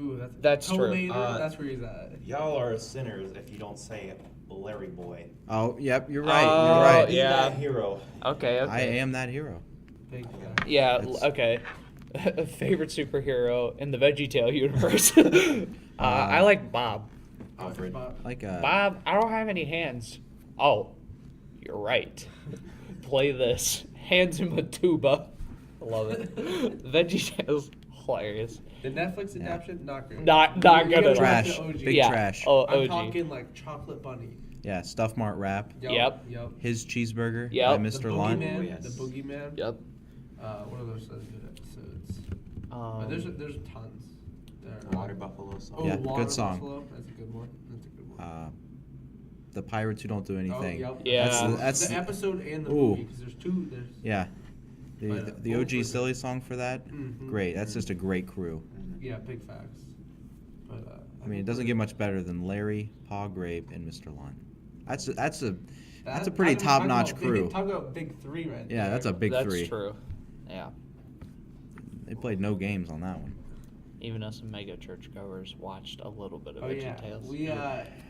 Ooh,
That's true.
Tornado, that's where he's at.
Y'all are sinners if you don't say Larry Boy.
Oh, yep, you're right.
Oh,
You're right.
He's
yeah.
that hero.
Okay.
I am that hero.
Big
Yeah,
It's-
okay. Favorite superhero in the VeggieTale universe. I like Bob.
Alfred.
Like
Bob, I don't have any hands. Oh, you're right. Play this. Hands him a tuba. I love it. VeggieTale's hilarious.
The Netflix adaptation, not great.
Not
You
good
gotta
at all.
watch
trash.
the OG.
Big
Yeah.
trash.
Oh,
I'm
OG.
talking like Chocolate Bunny.
Yeah, Stuff Mart Wrap.
Yep.
His Cheeseburger
Yep.
by
The
Mr. Lunt.
Boogeyman.
Oh, yes.
The Boogeyman.
Yep.
What are those other good episodes? There's tons.
Water Buffalo song.
Oh,
Yeah,
Water
good song.
Buffalo. That's a good one.
The Pirates Who Don't Do Anything.
Oh, yep.
Yeah.
That's
the episode and the
Ooh.
movie because there's two. There's
yeah.
But,
The
both
OG
were
Silly song for that,
Mhm.
great. That's just a great crew.
yeah, big facts. But
I mean, it doesn't get much better than Larry, Pa Grape, and Mr. Lunt. That's a pretty top-notch crew.
Talk about big three right there.
Yeah, that's a big
That's
three.
true. Yeah.
They played no games on that one.
Even us mega churchgoers watched a little bit of
Oh yeah,
VeggieTales.
we let's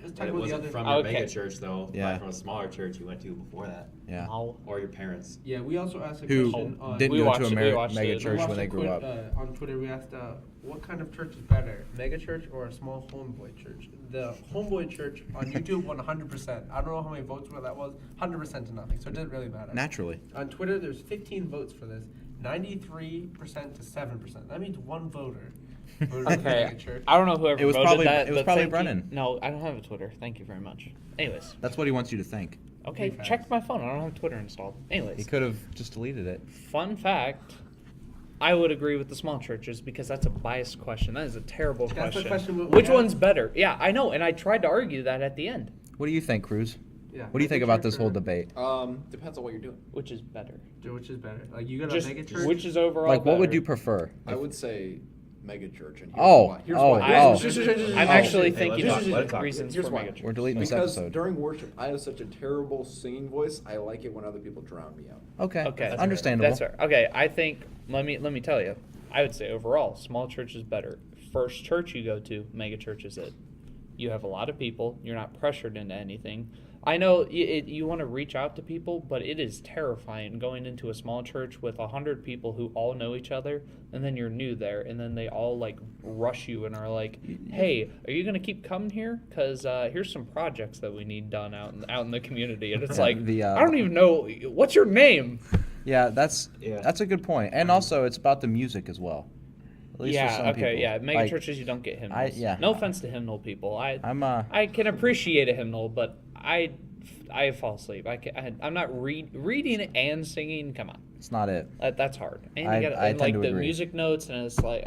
But
talk
it
about the
wasn't
other.
from
Okay.
your mega church, though.
Yeah.
But from a smaller church you went to before that.
Yeah.
No.
Or your parents.
Yeah, we also asked a
Who
question on.
didn't
We
go
watched
to a
it, we watched
mega
it.
we
church
watched
when
a
they grew
quote,
up?
on Twitter, we asked, what kind of church is better, mega church or a small homeboy church? The homeboy church on YouTube won 100%. I don't know how many votes that was. 100% to nothing, so it didn't really matter.
Naturally.
On Twitter, there's 15 votes for this. 93% to 7%. That means one voter voted for
Okay,
mega church.
I don't know whoever
It was
voted
probably-
that.
it was
but
probably
thank
Brennan.
You. No, I don't have a Twitter. Thank you very much. Anyways,
That's what he wants you to think.
okay,
Big
check
facts.
my phone. I don't have Twitter installed.
He
Anyways,
could have just deleted it.
fun fact. I would agree with the small churches because that's a biased question. That is a terrible
That's the
question.
question we
Which
had.
one's better? Yeah, I know, and I tried to argue that at the end.
What do you think, Cruz?
Yeah,
What do you think
mega
about
church
this
or-
whole debate?
Depends on what you're doing.
Which is better?
Which is better? Like you got
Just
a mega church.
which is overall
Like, what would
better?
you prefer?
I would say mega church. And here's
Oh,
why. Here's
oh,
why.
oh.
I'm actually
Hey,
thinking
let's
of
talk, let's talk.
reasons
Here's
for
why.
mega church.
We're deleting this
Because
episode.
during worship, I have such a terrible singing voice. I like it when other people drown me out.
Okay.
Okay,
Understandable.
That's fair. Okay, I think let me tell you. I would say overall, small church is better. First church you go to, mega church is it. You have a lot of people. You're not pressured into anything. I know you want to reach out to people, but it is terrifying going into a small church with 100 people who all know each other, and then you're new there, and then they all like rush you and are like, "Hey, are you gonna keep coming here? Cause here's some projects that we need done out in the community." And it's like, I don't even know what's your name.
Yeah, that's
Yeah.
a good point. And also, it's about the music as well. At least for some
Yeah, okay,
people.
yeah. Mega
Like,
churches, you don't get hymnals.
yeah.
No offense to hymnal people.
I'm
I can appreciate a hymnal, but I fall asleep. I'm not reading and singing. Come on,
it's not it.
that's hard. And
I
you gotta,
tend
and like
to
the
agree.
music notes, and it's like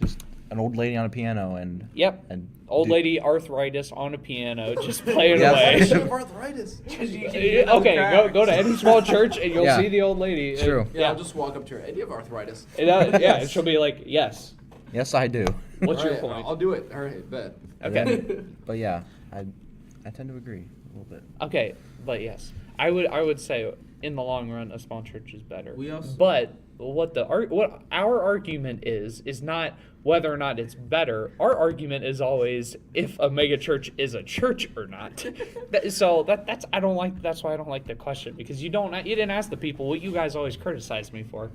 Just an old lady on a piano and
yep.
and
Old
do-
lady arthritis on a piano, just playing
Yeah.
away.
I have arthritis.
Okay, go to any small church and you'll
Yeah.
see the old lady.
It's true.
Yeah, I'll just walk up to her. Hey, do you have arthritis?
Yeah, and she'll be like, "Yes."
Yes, I do.
What's your
All right,
point?
I'll do it. All right, bet.
Okay.
But yeah, I tend to agree a little bit.
Okay, but yes, I would say in the long run a small church is better.
We also-
but what our argument is not whether or not it's better. Our argument is always if a mega church is a church or not. That's I don't like. That's why I don't like the question because you didn't ask the people what you guys always criticize me for.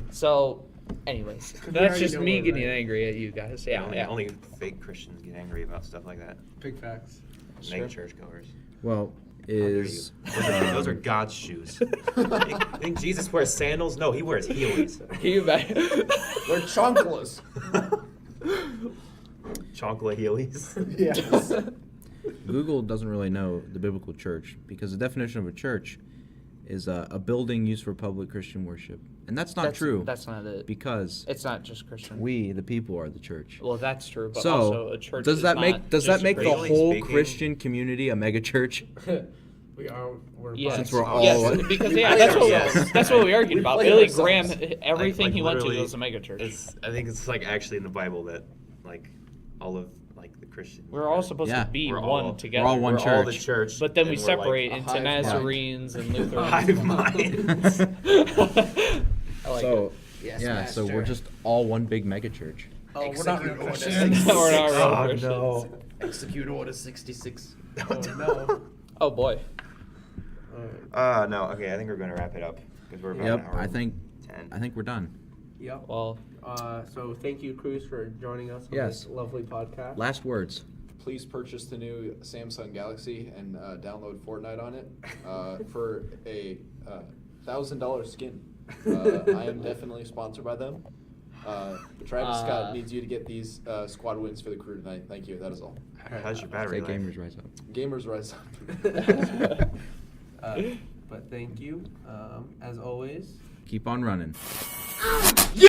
So Anyways,
We
that's
already
just
know
me
we're
getting
right.
angry at you guys. Yeah,
only,
yeah.
only fake Christians get angry about stuff like that.
Big facts.
Sure.
Naked churchgoers.
Well,
How dare you.
is
Those are God's shoes. You think Jesus wears sandals? No, he wears heelys.
Can you imagine?
They're chonkless.
Chocolate heelys.
Yes.
Google doesn't really know the biblical church because the definition of a church is a building used for public Christian worship, and that's not true.
That's not it.
Because
It's not just Christian.
we, the people, are the church.
Well, that's true, but
So
also a church
does
is
that
not
make
just
the
Christian.
whole
speaking-
Christian community a mega church?
We're
Yes.
Since we're all-
yes, because yeah,
Yes.
that's what we argued
We
about.
play
Billy
ourselves.
Graham, everything
Like
he went to
literally,
was a mega church.
I think it's like actually in the Bible that like all of like the Christians.
We're all supposed
Yeah.
to be
We're
one
all-
together.
we're all one
We're all the
church.
church.
But then we
and we're, like,
separate
a
into
hive mind.
Nazarenes and Lutherans.
hive minds.
I like
So
it.
Yes,
yeah, so we're
master.
just all one big mega church.
Oh, we're not real
Execute
Christians.
No, we're not real
Oh,
Christians.
no.
Execute Order 66.
Oh, no.
Oh boy.
No. Okay, I think we're going to wrap it up because we're about
Yep,
an hour
I think
10.
we're done.
Yep.
Well,
So thank you, Cruz, for joining us on
Yes.
this lovely podcast.
Last words.
Please purchase the new Samsung Galaxy and download Fortnite on it for a $1,000 skin. I am definitely sponsored by them. Travis Scott needs you to get these squad wins for the crew tonight. Thank you. That is all.
How's your battery
Say
life?
gamers rise up.
Gamers rise up.
But thank you. As always.
Keep on running.